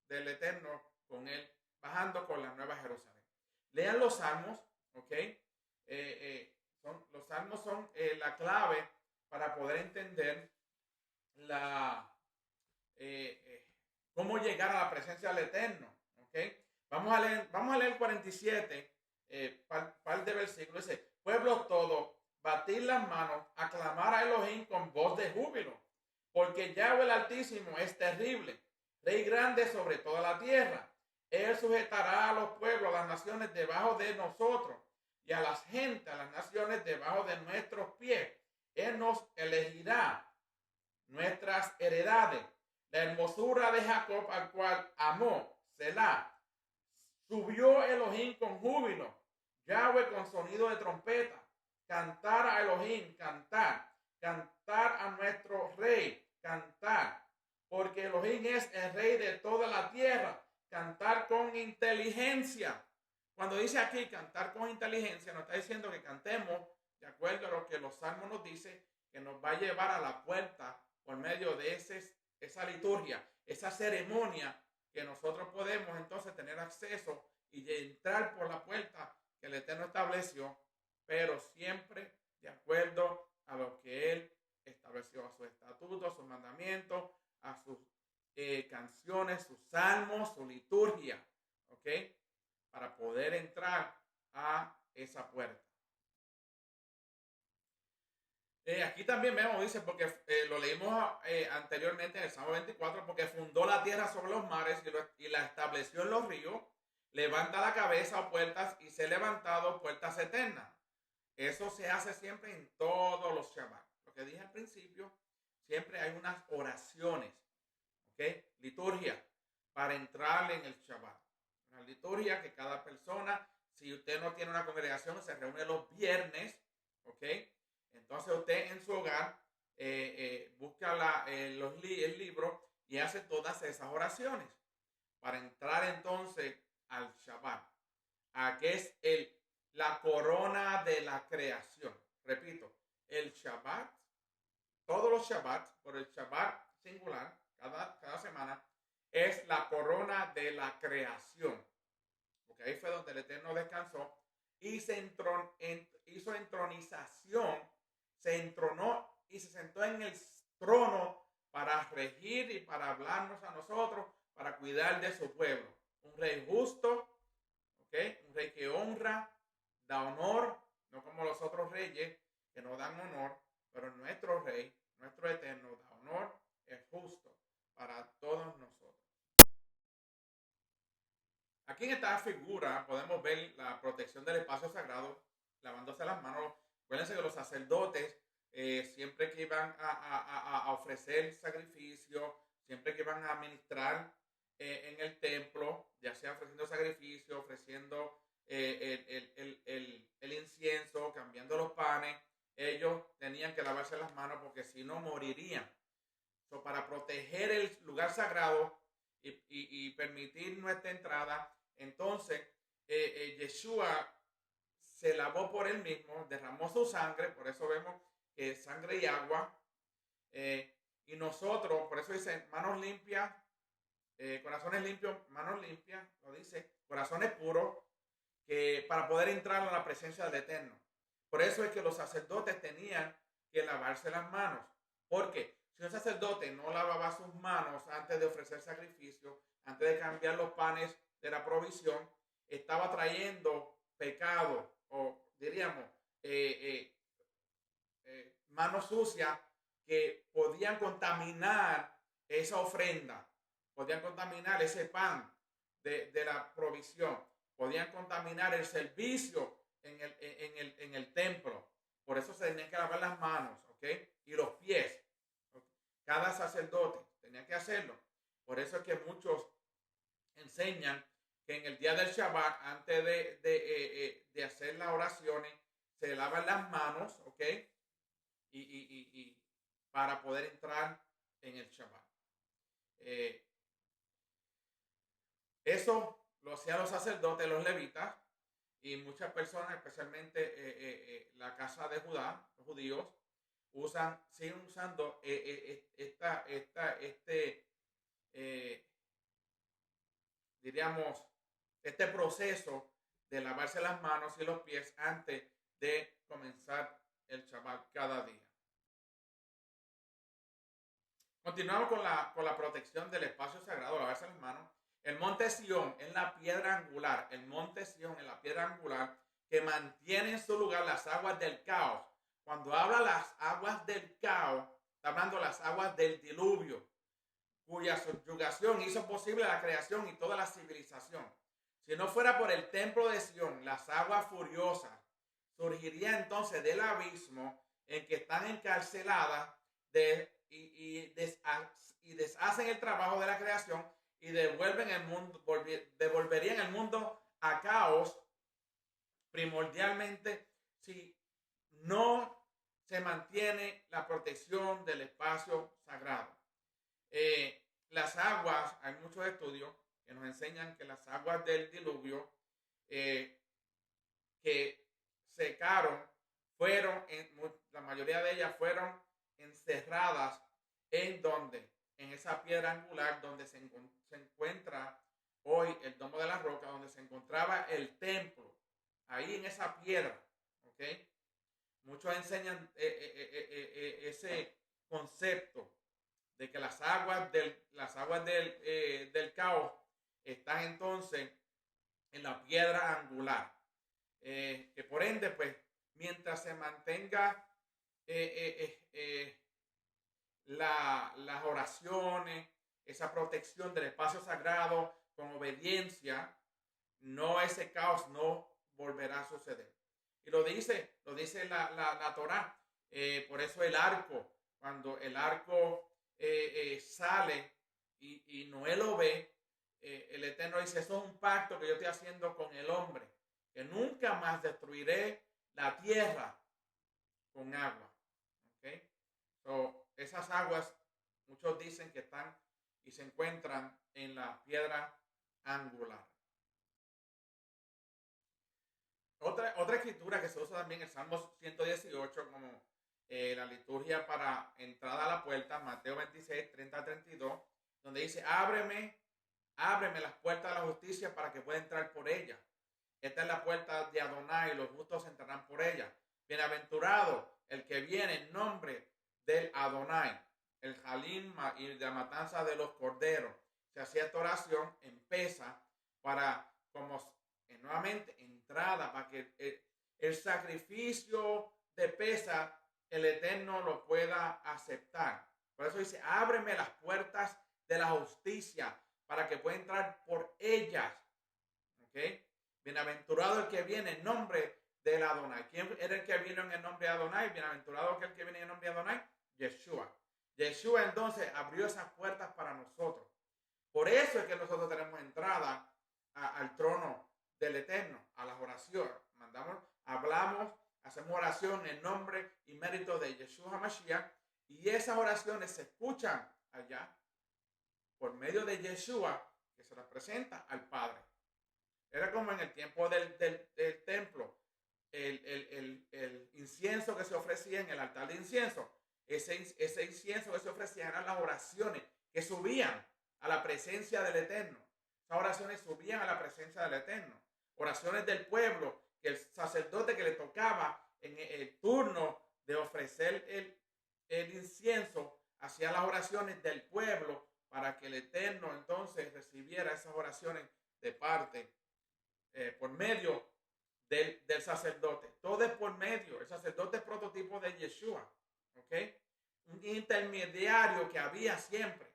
del Eterno con él, bajando con la Nueva Jerusalén. Lean los salmos, ¿ok? Los salmos son la clave para poder entender cómo llegar a la presencia del Eterno, ¿ok? Vamos a leer 47, par de versículos. Dice, pueblo todo, batir las manos, aclamar a Elohim con voz de júbilo, porque Yahweh el Altísimo es terrible, Rey grande sobre toda la tierra. Él sujetará a los pueblos, a las naciones debajo de nosotros, y a las gentes, a las naciones debajo de nuestros pies. Él nos elegirá nuestras heredades, la hermosura de Jacob, al cual amó, Selah. Subió Elohim con júbilo, Yahweh con sonido de trompeta. Cantar a Elohim, cantar a nuestro rey, cantar, porque Elohim es el rey de toda la tierra. Cantar con inteligencia. Cuando dice aquí cantar con inteligencia, nos está diciendo que cantemos de acuerdo a lo que los salmos nos dicen, que nos va a llevar a la puerta por medio de esa liturgia, esa ceremonia, que nosotros podemos entonces tener acceso y entrar por la puerta que el Eterno estableció, pero siempre de acuerdo a lo que Él estableció, a sus estatutos, a sus mandamientos, a sus canciones, sus salmos, su liturgia, ¿ok? Para poder entrar a esa puerta. Aquí también vemos, dice, porque lo leímos anteriormente en el Salmo 24, porque fundó la tierra sobre los mares y la estableció en los ríos, levanta la cabeza a puertas y se ha levantado puertas eternas. Eso se hace siempre en todos los Shabbat. Lo que dije al principio, siempre hay unas oraciones, ¿ok? Liturgia para entrar en el Shabbat. Una liturgia que cada persona, si usted no tiene una congregación, se reúne los viernes, ¿ok? Entonces usted en su hogar busca el libro y hace todas esas oraciones para entrar entonces al Shabbat, que es la corona de la creación. Repito, el Shabbat, todos los Shabbats, por el Shabbat singular, cada semana, es la corona de la creación. Porque ahí fue donde el Eterno descansó y hizo entronización, se entronó y se sentó en el trono para regir y para hablarnos a nosotros, para cuidar de su pueblo. Un rey justo, ¿okay? Un rey que honra, da honor, no como los otros reyes que no dan honor, pero nuestro rey, nuestro Eterno, da honor, es justo para todos nosotros. Aquí en esta figura podemos ver la protección del espacio sagrado, lavándose las manos. Acuérdense que los sacerdotes siempre que iban a ofrecer sacrificio, siempre que iban a ministrar en el templo, ya sea ofreciendo sacrificio, ofreciendo el incienso, cambiando los panes, ellos tenían que lavarse las manos porque si no morirían. So, para proteger el lugar sagrado y permitir nuestra entrada, entonces Yeshua se lavó por él mismo, derramó su sangre, por eso vemos sangre y agua, y nosotros, por eso dice manos limpias, corazones limpios, manos limpias, lo dice, corazones puros, que para poder entrar a la presencia del Eterno. Por eso es que los sacerdotes tenían que lavarse las manos. Porque si un sacerdote no lavaba sus manos antes de ofrecer sacrificio, antes de cambiar los panes de la provisión, estaba trayendo pecado, o diríamos, manos sucias que podían contaminar esa ofrenda, podían contaminar ese pan de la provisión, podían contaminar el servicio en el templo. Por eso se tenían que lavar las manos, ¿ok? Y los pies. ¿Okay? Cada sacerdote tenía que hacerlo. Por eso es que muchos enseñan que en el día del Shabbat, antes de hacer las oraciones, se lavan las manos, ¿ok? Y para poder entrar en el Shabbat. Eso lo hacían los sacerdotes, los levitas, y muchas personas, especialmente la casa de Judá, los judíos, siguen usando diríamos, este proceso de lavarse las manos y los pies antes de comenzar el Shabbat cada día. Continuamos con la protección del espacio sagrado, lavarse las manos. El monte Sión es la piedra angular, el monte Sión es la piedra angular que mantiene en su lugar las aguas del caos. Cuando habla las aguas del caos, está hablando las aguas del diluvio, cuya subyugación hizo posible la creación y toda la civilización. Si no fuera por el templo de Sión, las aguas furiosas surgirían entonces del abismo en que están encarceladas y deshacen el trabajo de la creación y devolverían el mundo a caos, primordialmente si no se mantiene la protección del espacio sagrado. Las aguas, hay muchos estudios que nos enseñan que las aguas del diluvio que secaron, la mayoría de ellas fueron encerradas en esa piedra angular donde se encuentra hoy el Domo de la Roca, donde se encontraba el templo, ahí en esa piedra, ¿ok? Muchos enseñan ese concepto de que las aguas del caos están entonces en la piedra angular, que por ende, pues, mientras se mantenga las oraciones, esa protección del espacio sagrado con obediencia, ese caos no volverá a suceder. Y lo dice la Torá. Por eso el arco, cuando el arco sale y Noé lo ve, el Eterno dice, eso es un pacto que yo estoy haciendo con el hombre, que nunca más destruiré la tierra con agua. ¿Okay? So, esas aguas, muchos dicen que están y se encuentran en la piedra angular. Otra escritura que se usa también en el Salmo 118 como la liturgia para entrada a la puerta, Mateo 26, 30-32, donde dice, ábreme las puertas de la justicia para que pueda entrar por ella. Esta es la puerta de Adonai, los justos entrarán por ella. Bienaventurado el que viene en nombre del Adonai, el Jalim y la matanza de los corderos. Se hacía esta oración en Pesa para, como nuevamente, entrada, para que el sacrificio de Pesa, el Eterno lo pueda aceptar. Por eso dice, ábreme las puertas de la justicia para que pueda entrar por ellas. ¿Ok? Bienaventurado el que viene en nombre del Adonai. ¿Quién era el que vino en el nombre de Adonai? Bienaventurado aquel que viene en el nombre de Adonai, Yeshua. Yeshua entonces abrió esas puertas para nosotros. Por eso es que nosotros tenemos entrada al trono del Eterno, a las oraciones. Hablamos, hacemos oración en nombre y mérito de Yeshua HaMashiach, y esas oraciones se escuchan allá por medio de Yeshua, que se las presenta al Padre. Era como en el tiempo del templo, el incienso que se ofrecía en el altar de incienso. Ese incienso que se ofrecía eran las oraciones que subían a la presencia del Eterno. Esas oraciones subían a la presencia del Eterno. Oraciones del pueblo, que el sacerdote que le tocaba en el turno de ofrecer el incienso, hacía las oraciones del pueblo para que el Eterno entonces recibiera esas oraciones de parte, por medio del sacerdote. Todo es por medio. El sacerdote es prototipo de Yeshua. ¿Ok? Un intermediario que había siempre.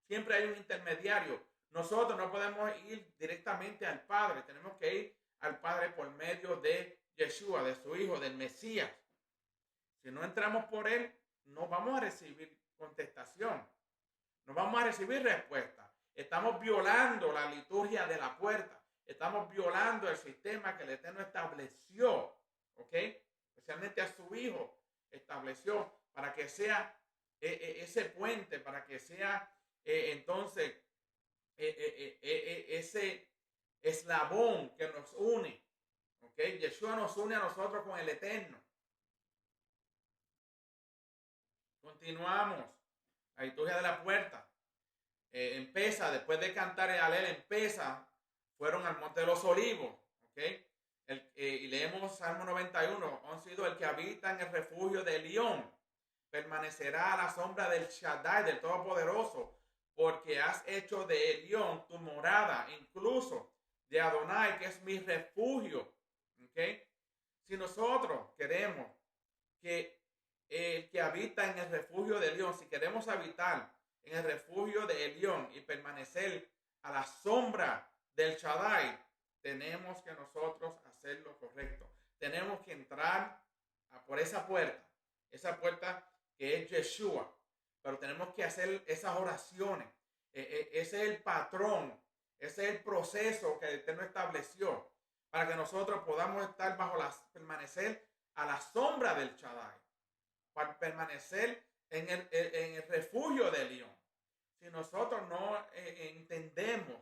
Siempre hay un intermediario. Nosotros no podemos ir directamente al Padre. Tenemos que ir al Padre por medio de Yeshua, de su Hijo, del Mesías. Si no entramos por él, no vamos a recibir contestación. No vamos a recibir respuesta. Estamos violando la liturgia de la puerta. Estamos violando el sistema que el Eterno estableció. ¿Ok? Especialmente a su Hijo estableció para que sea ese puente, para que sea entonces ese eslabón que nos une. ¿Ok? Yeshua nos une a nosotros con el Eterno. Continuamos. La liturgia de la puerta. Empieza, después de cantar el Alel, empieza, fueron al Monte de los Olivos. ¿Ok? Y leemos Salmo 91. Han sido el que habita en el refugio de Elión. Permanecerá a la sombra del Shaddai, del Todopoderoso, porque has hecho de Elión tu morada, incluso de Adonai, que es mi refugio. ¿Okay? Si nosotros queremos que el que habita en el refugio de Elión, si queremos habitar en el refugio de Elión y permanecer a la sombra del Shaddai, tenemos que nosotros hacer lo correcto. Tenemos que entrar por esa puerta que es Yeshua, pero tenemos que hacer esas oraciones. Ese es el patrón, ese es el proceso que el Eterno estableció para que nosotros podamos estar permanecer a la sombra del Shaddai, para permanecer en el refugio de Elión. Si nosotros no entendemos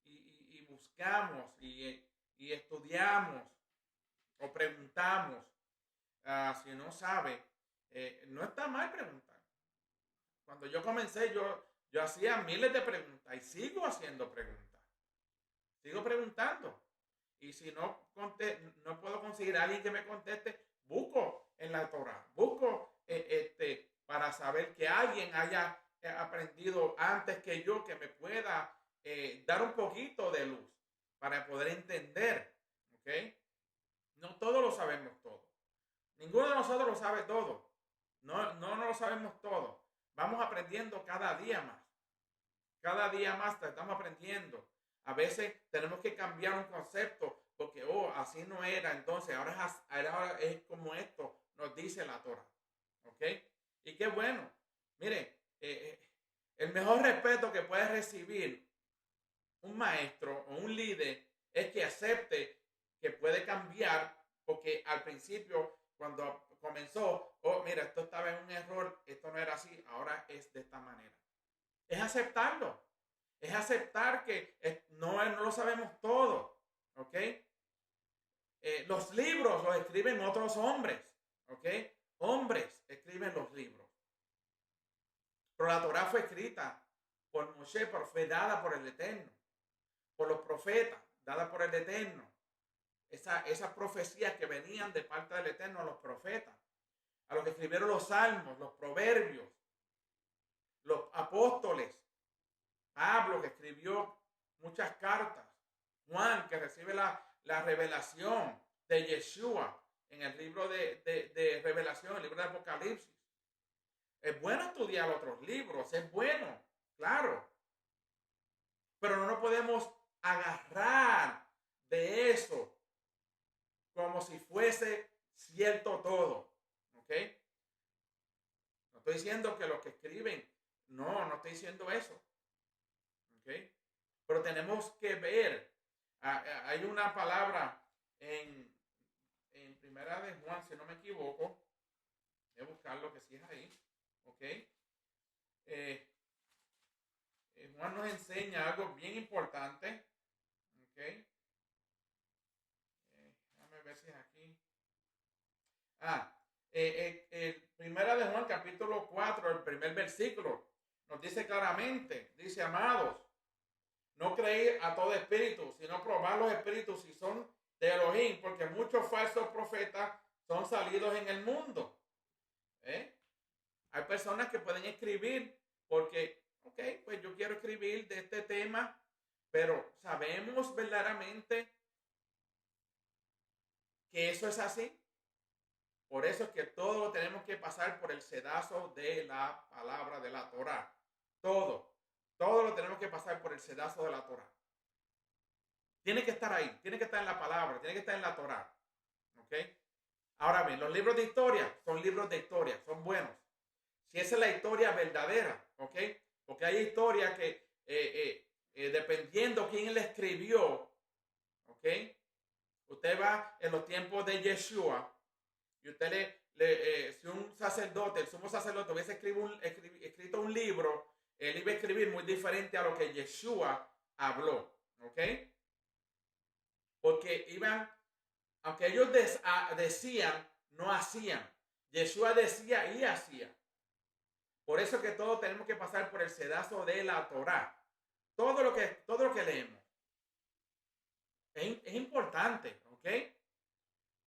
y buscamos y estudiamos o preguntamos, si no sabe, no está mal preguntar. Cuando yo comencé, yo hacía miles de preguntas y sigo haciendo preguntas. Sigo preguntando. Y si no puedo conseguir a alguien que me conteste, busco en la Torah. Busco para saber que alguien haya aprendido antes que yo, que me pueda dar un poquito de luz para poder entender. ¿Ok? No todos lo sabemos todo. Ninguno de nosotros lo sabe todo. No lo sabemos todo. Vamos aprendiendo cada día más. Cada día más estamos aprendiendo. A veces tenemos que cambiar un concepto porque, así no era. Entonces, ahora es como esto nos dice la Torah. ¿Ok? Y qué bueno. Mire, el mejor respeto que puede recibir un maestro o un líder es que acepte que puede cambiar, porque al principio, cuando comenzó, mira, esto estaba en un error, esto no era así, ahora es de esta manera. Es aceptarlo. Es aceptar que no lo sabemos todo. ¿Ok? Los libros los escriben otros hombres. ¿Ok? Hombres escriben los libros. Pero la Torah fue escrita por Moshe, fue dada por el Eterno. Por los profetas, dada por el Eterno. Esas profecías que venían de parte del Eterno a los profetas, a los que escribieron los salmos, los proverbios, los apóstoles, Pablo, que escribió muchas cartas, Juan, que recibe la revelación de Yeshua en el libro de Revelación, el libro de Apocalipsis. Es bueno estudiar otros libros, es bueno, claro, pero no nos podemos agarrar de eso como si fuese cierto todo. ¿Ok? No estoy diciendo que los que escriben, no estoy diciendo eso. ¿Ok? Pero tenemos que ver, hay una palabra en Primera de Juan, si no me equivoco, voy a buscarlo que sí es ahí. ¿Ok? Juan nos enseña algo bien importante. ¿Ok? Déjame ver si es aquí. Primera de Juan, capítulo 4, el primer versículo, nos dice claramente, dice, amados, no creéis a todo espíritu, sino probar los espíritus si son de Elohim, porque muchos falsos profetas son salidos en el mundo. Hay personas que pueden escribir porque, ok, pues yo quiero escribir de este tema, pero sabemos verdaderamente que eso es así. Por eso es que todo lo tenemos que pasar por el sedazo de la palabra de la Torah. Todo lo tenemos que pasar por el sedazo de la Torah. Tiene que estar ahí, tiene que estar en la palabra, tiene que estar en la Torah. ¿Ok? Ahora bien, los libros de historia son libros de historia, son buenos. Si esa es la historia verdadera, ¿ok? Porque hay historias que, dependiendo quién la escribió, ¿ok? Usted va en los tiempos de Yeshua y usted si un sacerdote, el sumo sacerdote hubiese escrito un libro, él iba a escribir muy diferente a lo que Yeshua habló, ¿ok? Porque iban, aunque ellos decían, no hacían. Yeshua decía y hacía. Por eso que todos tenemos que pasar por el sedazo de la Torah. Todo lo que leemos es importante, ¿ok?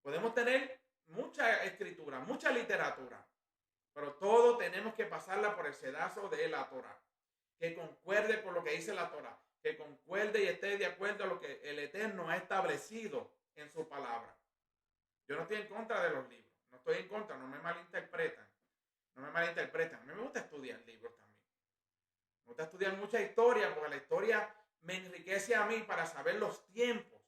Podemos tener mucha escritura, mucha literatura, pero todo tenemos que pasarla por el sedazo de la Torah. Que concuerde con lo que dice la Torah, que concuerde y esté de acuerdo a lo que el Eterno ha establecido en su palabra. Yo no estoy en contra de los libros, no estoy en contra, no me malinterpretan. A mí me gusta estudiar libros también. Me gusta estudiar mucha historia porque la historia me enriquece a mí para saber los tiempos.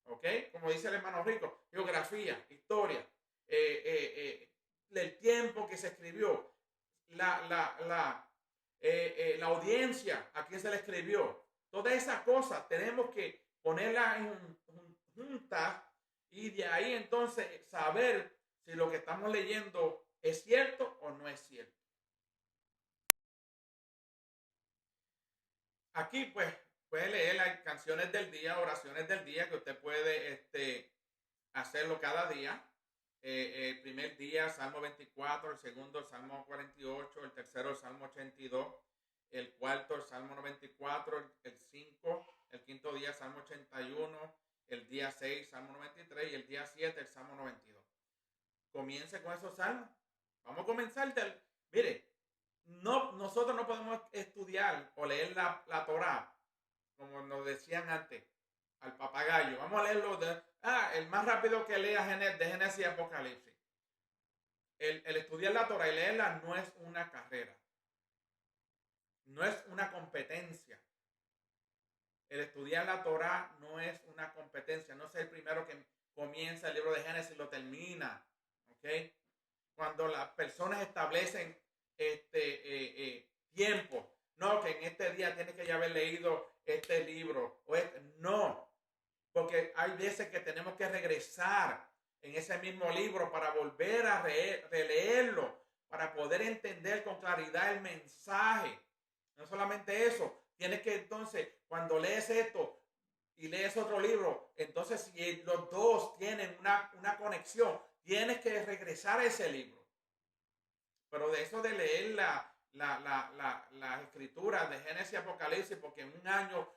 ¿Ok? Como dice el hermano Rico, geografía, historia, el tiempo que se escribió, la audiencia a quién se le escribió. Todas esas cosas tenemos que ponerlas juntas y de ahí entonces saber si lo que estamos leyendo es cierto o no es cierto. Aquí pues puede leer las canciones del día, oraciones del día que usted puede hacerlo cada día. El primer día, Salmo 24, el segundo, el Salmo 48, el tercero, el Salmo 82, el cuarto, el Salmo 94, el 5, el quinto día, Salmo 81, el día 6, Salmo 93 y el día 7, el Salmo 92. Comience con esos salmos. Vamos a comenzar mire, nosotros no podemos estudiar o leer la Torah, como nos decían antes, al papagayo. Vamos a leerlo el más rápido que lea de Génesis y Apocalipsis. El estudiar la Torah y leerla no es una carrera. No es una competencia. El estudiar la Torah no es una competencia. No es el primero que comienza el libro de Génesis y lo termina. ¿Ok? Cuando las personas establecen tiempo, no, que en este día tienes que ya haber leído este libro, no, porque hay veces que tenemos que regresar en ese mismo libro para volver a releerlo, para poder entender con claridad el mensaje. No solamente eso, tienes que entonces, cuando lees esto y lees otro libro, entonces si los dos tienen una conexión, tienes que regresar a ese libro. Pero de eso de leer las escrituras de Génesis y Apocalipsis, porque en un año,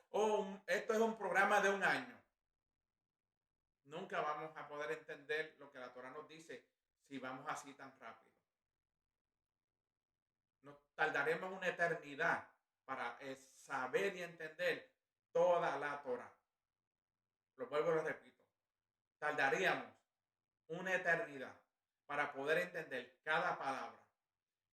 esto es un programa de un año, nunca vamos a poder entender lo que la Torah nos dice si vamos así tan rápido. Nos tardaremos una eternidad para saber y entender toda la Torah. Lo vuelvo y lo repito. Tardaríamos una eternidad para poder entender cada palabra,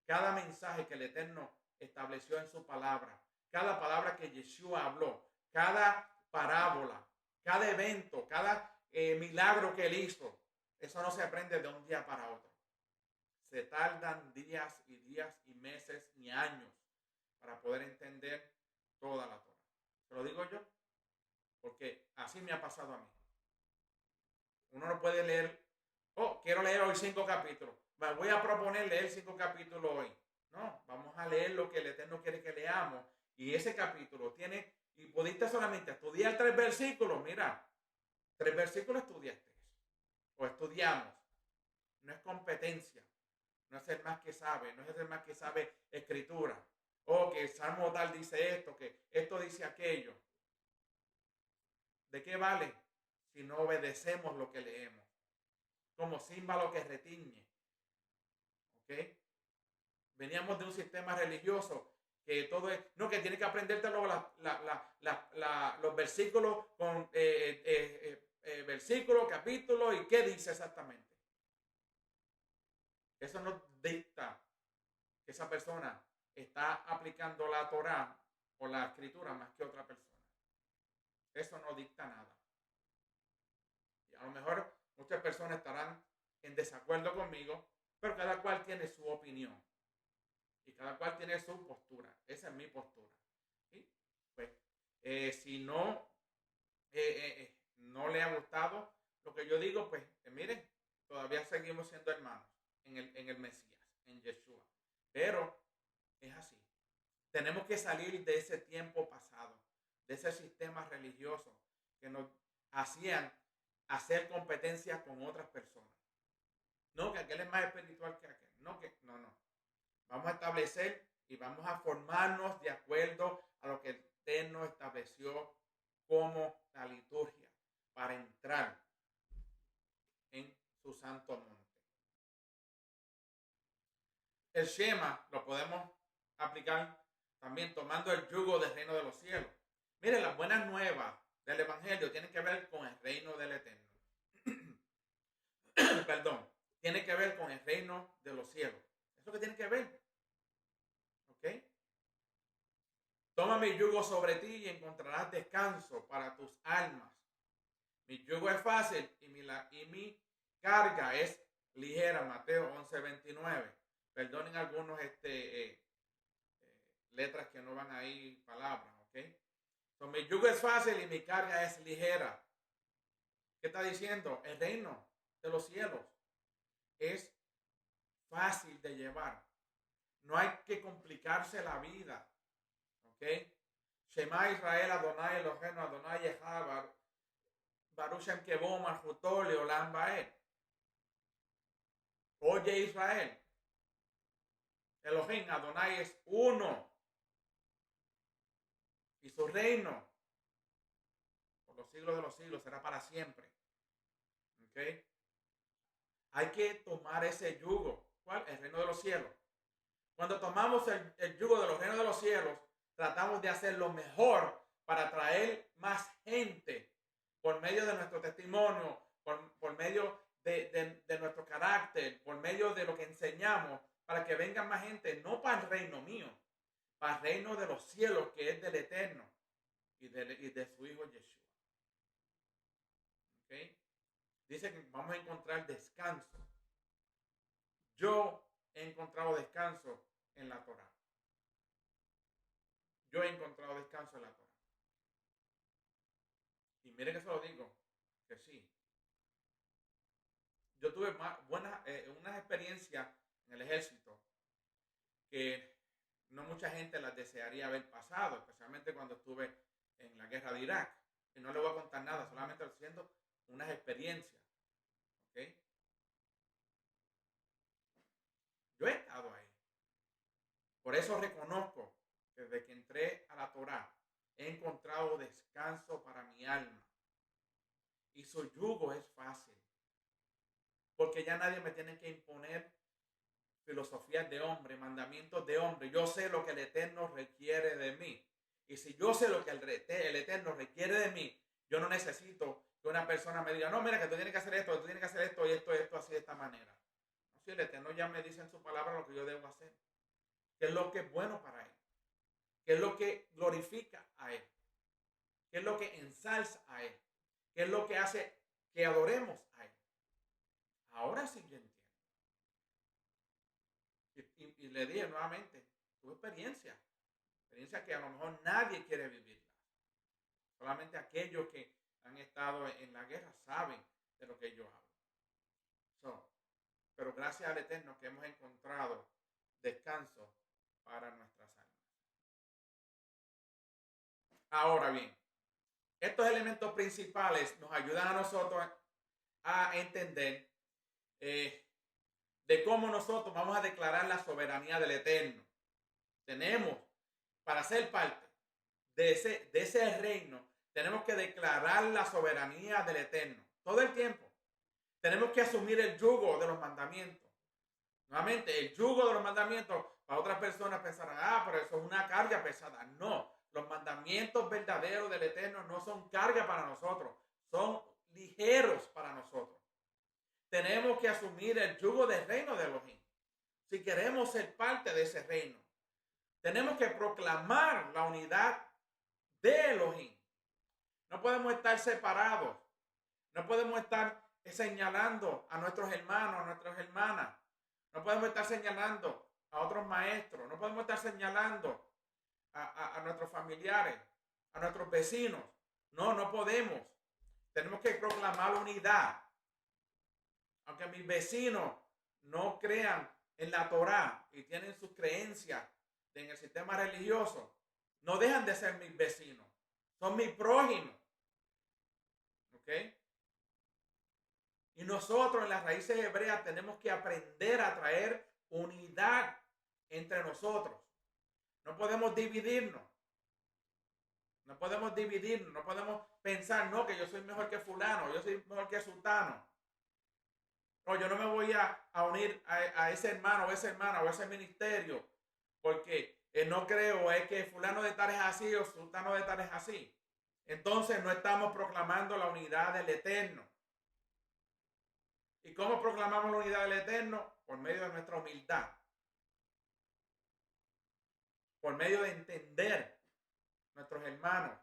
cada mensaje que el Eterno estableció en su palabra, cada palabra que Yeshua habló, cada parábola, cada evento, cada milagro que Él hizo. Eso no se aprende de un día para otro. Se tardan días y meses y años para poder entender toda la Torah. ¿Se lo digo yo? Porque así me ha pasado a mí. Uno no puede leer, quiero leer hoy 5 capítulos. Voy a proponer leer 5 capítulos hoy. No, vamos a leer lo que el Eterno quiere que leamos. Y ese capítulo tiene, y pudiste solamente estudiar 3 versículos. Mira, 3 versículos estudiaste. O estudiamos. No es competencia. No es el más que sabe. No es el más que sabe escritura. Que el Salmo tal dice esto, que esto dice aquello. ¿De qué vale si no obedecemos lo que leemos? Como címbalo que retiñe. ¿Ok? Veníamos de un sistema religioso que todo es, no, que tiene que aprenderte los versículos con versículo, capítulo y qué dice exactamente. Eso no dicta que esa persona está aplicando la Torah o la escritura más que otra persona. Eso no dicta nada. Y a lo mejor muchas personas estarán en desacuerdo conmigo, pero cada cual tiene su opinión. Y cada cual tiene su postura. Esa es mi postura. ¿Sí? Pues, si no, no le ha gustado lo que yo digo, pues miren, todavía seguimos siendo hermanos en el Mesías, en Yeshua. Pero es así. Tenemos que salir de ese tiempo pasado, de ese sistema religioso que nos hacían hacer competencia con otras personas. No, que aquel es más espiritual que aquel. No. Vamos a establecer y vamos a formarnos de acuerdo a lo que el Eterno estableció como la liturgia para entrar en su santo monte. El Shema lo podemos aplicar también tomando el yugo del reino de los cielos. Miren, las buenas nuevas del Evangelio tienen que ver con el reino del Eterno. Perdón, tiene que ver con el reino de los cielos. Eso que tiene que ver. ¿Ok? Toma mi yugo sobre ti y encontrarás descanso para tus almas. Mi yugo es fácil y mi carga es ligera. Mateo 11:29. Perdonen algunos letras que no van ahí, palabras, ¿ok? Mi yugo es fácil y mi carga es ligera. ¿Qué está diciendo? El reino de los cielos es fácil de llevar. No hay que complicarse la vida. ¿Ok? Shema Israel, Adonai Eloheinu, Adonai Echad, Baruch Shem Kevod, Malchuto, Leolam Vaed. Oye Israel, Elohim, Adonai es uno. Y su reino, por los siglos de los siglos, será para siempre. ¿Ok? Hay que tomar ese yugo. ¿Cuál? El reino de los cielos. Cuando tomamos el yugo de los reinos de los cielos, tratamos de hacer lo mejor para atraer más gente por medio de nuestro testimonio, por medio de nuestro carácter, por medio de lo que enseñamos, para que venga más gente, no para el reino mío, para el reino de los cielos, que es del Eterno y de su Hijo Yeshua. ¿Okay? Dice que vamos a encontrar descanso. Yo he encontrado descanso en la Torah. Yo he encontrado descanso en la Torah. Y mire que se lo digo, que sí. Yo tuve unas experiencias en el ejército que no mucha gente las desearía haber pasado, especialmente cuando estuve en la guerra de Irak. Y no le voy a contar nada, solamente haciendo unas experiencias. ¿Ok? Yo he estado ahí. Por eso reconozco que desde que entré a la Torah he encontrado descanso para mi alma. Y su yugo es fácil. Porque ya nadie me tiene que imponer filosofías de hombre, mandamientos de hombre. Yo sé lo que el Eterno requiere de mí. Y si yo sé lo que el Eterno requiere de mí, yo no necesito que una persona me diga, no, mira, que tú tienes que hacer esto, tú tienes que hacer esto y esto, así de esta manera. No, si el Eterno ya me dice en su palabra lo que yo debo hacer. ¿Qué es lo que es bueno para Él? ¿Qué es lo que glorifica a Él? ¿Qué es lo que ensalza a Él? ¿Qué es lo que hace que adoremos a Él. Ahora sí yo entiendo. Y le dije nuevamente, tu experiencia que a lo mejor nadie quiere vivirla. Solamente aquellos que han estado en la guerra saben de lo que yo hablo. Pero gracias al Eterno que hemos encontrado descanso para nuestras almas. Ahora bien, estos elementos principales nos ayudan a nosotros a entender de cómo nosotros vamos a declarar la soberanía del Eterno. Tenemos, para ser parte de ese reino, tenemos que declarar la soberanía del Eterno todo el tiempo. Tenemos que asumir el yugo de los mandamientos. Nuevamente, el yugo de los mandamientos, para otras personas pensarán, pero eso es una carga pesada. No, los mandamientos verdaderos del Eterno no son carga para nosotros, son ligeros para nosotros. Tenemos que asumir el yugo del reino de Elohim. Si queremos ser parte de ese reino, tenemos que proclamar la unidad de Elohim. No podemos estar separados. No podemos estar señalando a nuestros hermanos, a nuestras hermanas. No podemos estar señalando a otros maestros. No podemos estar señalando a nuestros familiares, a nuestros vecinos. No podemos. Tenemos que proclamar unidad. Aunque mis vecinos no crean en la Torá y tienen sus creencias en el sistema religioso, no dejan de ser mis vecinos. Son mis prójimos. ¿Ok? Y nosotros en las raíces hebreas tenemos que aprender a traer unidad entre nosotros. No podemos dividirnos. No podemos dividirnos. No podemos pensar, no, que yo soy mejor que fulano, yo soy mejor que sultano. No, yo no me voy a unir a ese hermano o esa hermana o ese ministerio porque no creo es que fulano de tal es así o sultano de tal es así. Entonces no estamos proclamando la unidad del Eterno. ¿Y cómo proclamamos la unidad del Eterno? Por medio de nuestra humildad. Por medio de entender nuestros hermanos.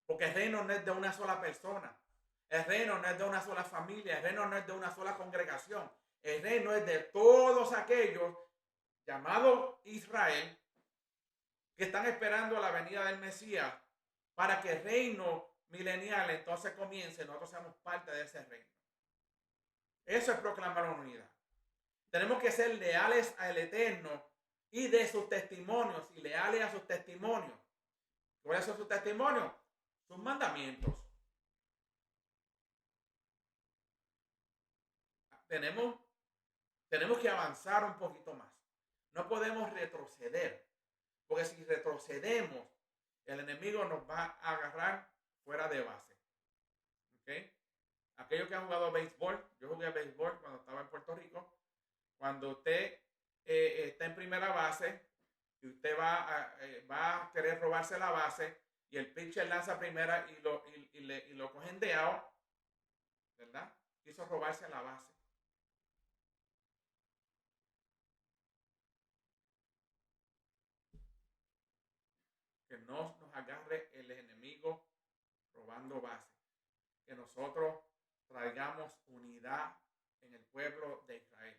Porque el reino no es de una sola persona. El reino no es de una sola familia. El reino no es de una sola congregación. El reino es de todos aquellos llamados Israel que están esperando la venida del Mesías para que el reino milenial entonces comience. Nosotros seamos parte de ese reino. Eso es proclamar la unidad. Tenemos que ser leales al Eterno y de sus testimonios y leales a sus testimonios. ¿Cuáles son sus testimonios? Sus mandamientos. Tenemos que avanzar un poquito más. No podemos retroceder, porque si retrocedemos, el enemigo nos va a agarrar fuera de base. ¿Okay? Aquellos que han jugado béisbol, yo jugué a béisbol cuando estaba en Puerto Rico. Cuando usted está en primera base y usted va a querer robarse la base y el pitcher lanza primera y lo cogen de out, ¿verdad? Quiso robarse la base. Que no nos agarre el enemigo robando base. Que nosotros traigamos unidad en el pueblo de Israel.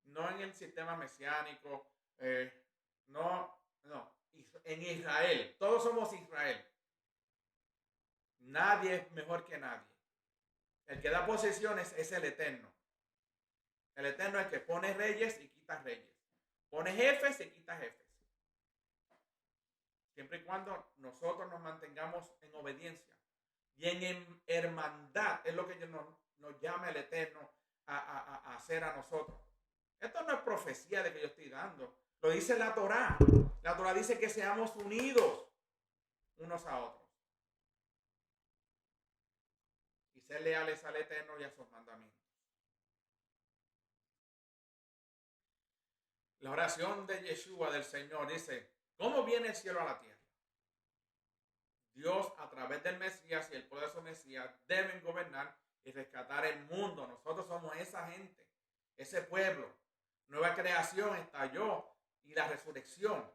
No en el sistema mesiánico, no, en Israel. Todos somos Israel. Nadie es mejor que nadie. El que da posesiones es el Eterno. El Eterno es el que pone reyes y quita reyes. Pone jefes y quita jefes. Siempre y cuando nosotros nos mantengamos en obediencia y en hermandad, es lo que nos llama el Eterno a hacer a nosotros. Esto no es profecía de que yo estoy dando. Lo dice la Torá. La Torá dice que seamos unidos unos a otros. Y ser leales al Eterno y a sus mandamientos. La oración de Yeshua, del Señor, dice, ¿cómo viene el cielo a la tierra? Dios, a través del Mesías y el poder de su Mesías, deben gobernar y rescatar el mundo. Nosotros somos esa gente, ese pueblo. Nueva creación estalló y la resurrección.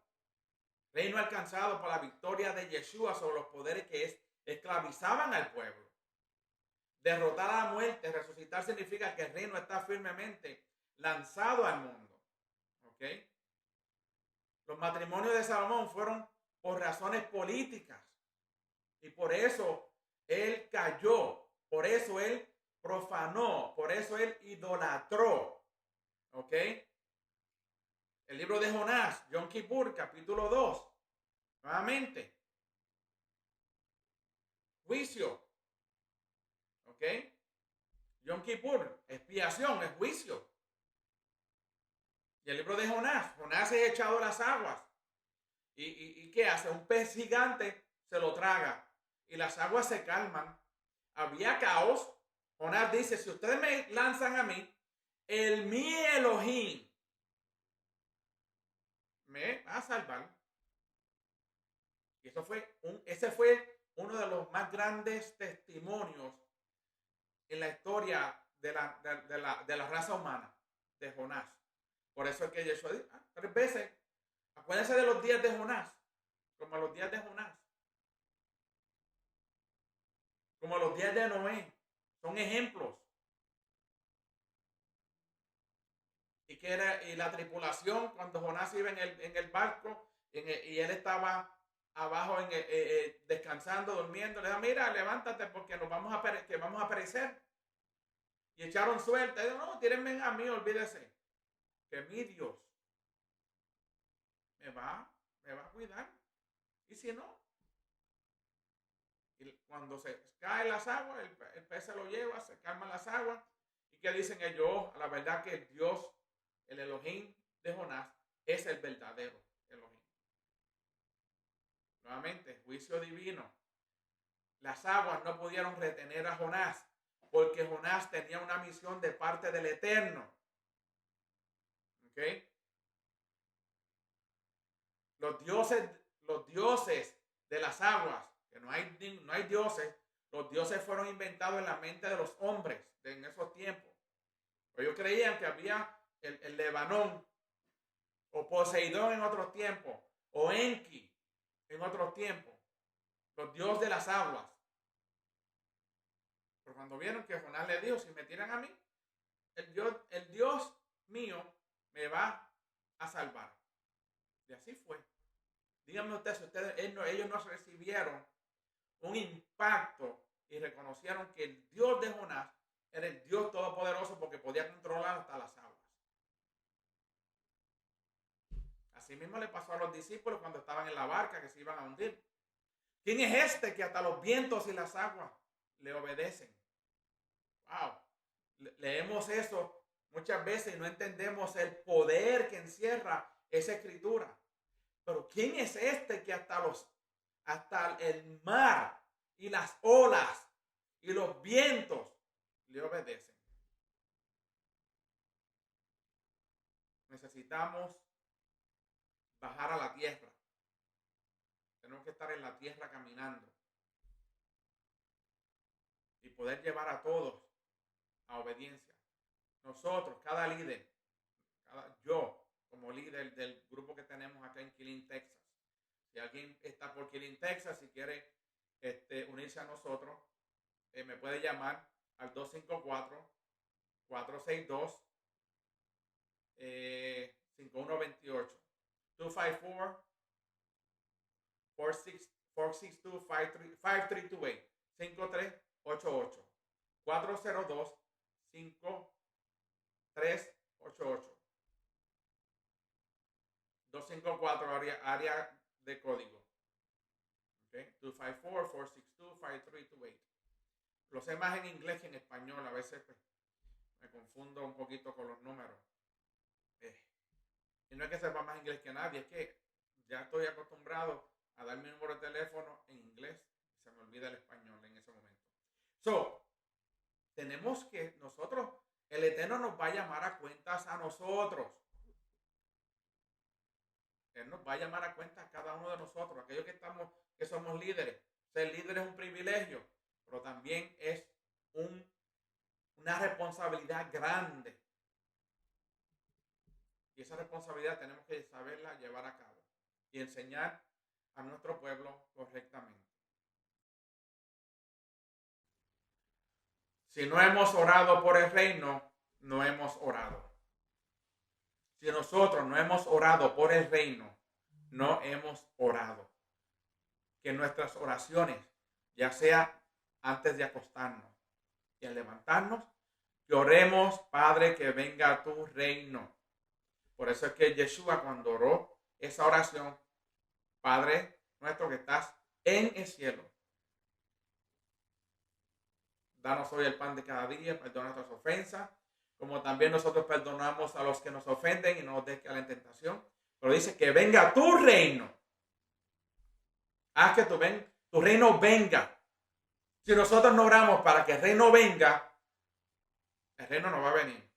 Reino alcanzado por la victoria de Yeshua sobre los poderes que es esclavizaban al pueblo. Derrotar a la muerte, resucitar, significa que el reino está firmemente lanzado al mundo. ¿Ok? Los matrimonios de Salomón fueron por razones políticas. Y por eso él cayó. Por eso él profanó. Por eso él idolatró. ¿Ok? El libro de Jonás, Yom Kippur, capítulo 2. Nuevamente. Juicio. ¿Ok? Yom Kippur, expiación, es juicio. Y el libro de Jonás, Jonás es echado a las aguas. ¿Y qué hace? Un pez gigante se lo traga y las aguas se calman. Había caos. Jonás dice, si ustedes me lanzan a mí, el mi Elohim me va a salvar. Y ese fue uno de los más grandes testimonios en la historia de la raza humana, de Jonás. Por eso es que Yeshua dice, 3 veces, acuérdense de los días de Jonás, como los días de Jonás, como los días de Noé, son ejemplos. Y la tripulación, cuando Jonás iba en el barco y él estaba abajo descansando, durmiendo, le da, mira, levántate porque vamos a perecer. Y echaron suerte. Y dijo, no, tírenme a mí, olvídese. Que mi Dios me va a cuidar. Y si no, y cuando se caen las aguas, el pez se lo lleva, se calman las aguas. ¿Y qué dicen ellos? La verdad que Dios, el Elohim de Jonás, es el verdadero Elohim. Nuevamente, juicio divino. Las aguas no pudieron retener a Jonás porque Jonás tenía una misión de parte del Eterno. ¿Ok? Los dioses de las aguas, que no hay dioses, los dioses fueron inventados en la mente de los hombres en esos tiempos. Pero ellos creían que había el Lebanón, o Poseidón en otros tiempos, o Enki en otros tiempos, los dioses de las aguas. Pero cuando vieron que Jonás le dijo, si me tiran a mí, el Dios mío me va a salvar. Y así fue. Díganme ustedes, ellos no recibieron un impacto y reconocieron que el Dios de Jonás era el Dios todopoderoso porque podía controlar hasta las aguas. Así mismo le pasó a los discípulos cuando estaban en la barca que se iban a hundir. ¿Quién es este que hasta los vientos y las aguas le obedecen? Wow. Leemos eso muchas veces y no entendemos el poder que encierra esa escritura. Pero ¿quién es este que hasta el mar y las olas y los vientos le obedecen? Necesitamos bajar a la tierra. Tenemos que estar en la tierra caminando y poder llevar a todos a obediencia. Nosotros, cada líder, yo como líder del grupo que tenemos acá en Killeen, Texas. Si alguien está por Killeen, Texas y quiere unirse a nosotros, me puede llamar al 254-462-5128. 254-462-5328. 402-5388. 254 área de código. Okay. 254-462-5328. Lo sé más en inglés que en español. A veces pues, me confundo un poquito con los números. Y no es que sepa más inglés que nadie, es que ya estoy acostumbrado a dar mi número de teléfono en inglés y se me olvida el español en ese momento. Tenemos que nosotros, el Eterno nos va a llamar a cuentas a nosotros. Él nos va a llamar a cuentas a cada uno de nosotros, aquellos que somos líderes. Ser líder es un privilegio, pero también es una responsabilidad grande. Y esa responsabilidad tenemos que saberla llevar a cabo y enseñar a nuestro pueblo correctamente. Si no hemos orado por el reino, no hemos orado. Si nosotros no hemos orado por el reino, no hemos orado. Que nuestras oraciones, ya sea antes de acostarnos y al levantarnos, que oremos, Padre, que venga tu reino. Por eso es que Yeshua, cuando oró esa oración, Padre nuestro que estás en el cielo, danos hoy el pan de cada día, perdona nuestras ofensas, como también nosotros perdonamos a los que nos ofenden y no nos dejes caer en tentación. Pero dice que venga tu reino. Haz que tu reino venga. Si nosotros no oramos para que el reino venga, el reino no va a venir.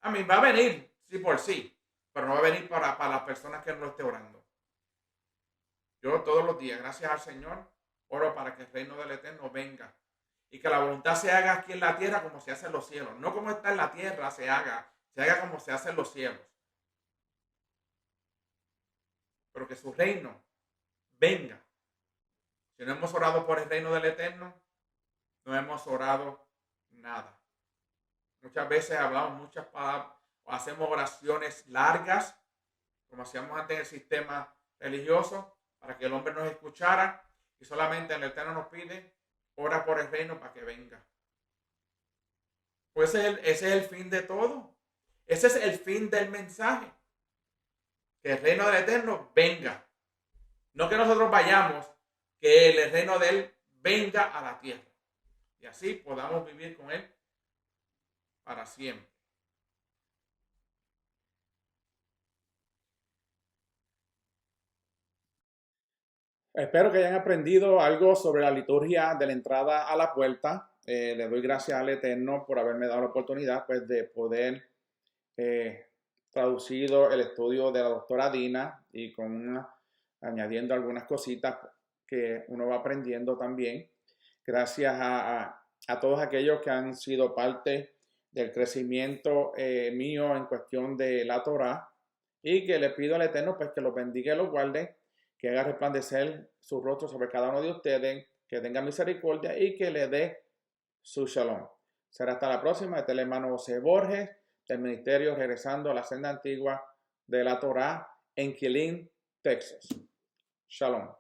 A mí va a venir, sí por sí, pero no va a venir para las personas que no lo estén orando. Yo todos los días, gracias al Señor, oro para que el reino del Eterno venga y que la voluntad se haga aquí en la tierra como se hace en los cielos. No como está en la tierra se haga como se hace en los cielos. Pero que su reino venga. Si no hemos orado por el reino del Eterno, no hemos orado nada. Muchas veces hablamos muchas palabras o hacemos oraciones largas, como hacíamos antes en el sistema religioso, para que el hombre nos escuchara, y solamente el Eterno nos pide, ora por el reino para que venga. Pues ese es el fin de todo. Ese es el fin del mensaje. Que el reino del Eterno venga. No que nosotros vayamos, que el reino de Él venga a la tierra. Y así podamos vivir con Él para siempre. Espero que hayan aprendido algo sobre la liturgia de la entrada a la puerta. Le doy gracias al Eterno por haberme dado la oportunidad pues, de poder traducido el estudio de la doctora Dina y añadiendo algunas cositas que uno va aprendiendo también. Gracias a todos aquellos que han sido parte del crecimiento mío en cuestión de la Torá, y que le pido al Eterno pues que los bendiga y los guarde, que haga resplandecer su rostro sobre cada uno de ustedes, que tenga misericordia y que le dé su shalom. Será hasta la próxima. Este es el hermano José Borges del ministerio Regresando a la Senda Antigua de la Torá en Killeen, Texas. Shalom.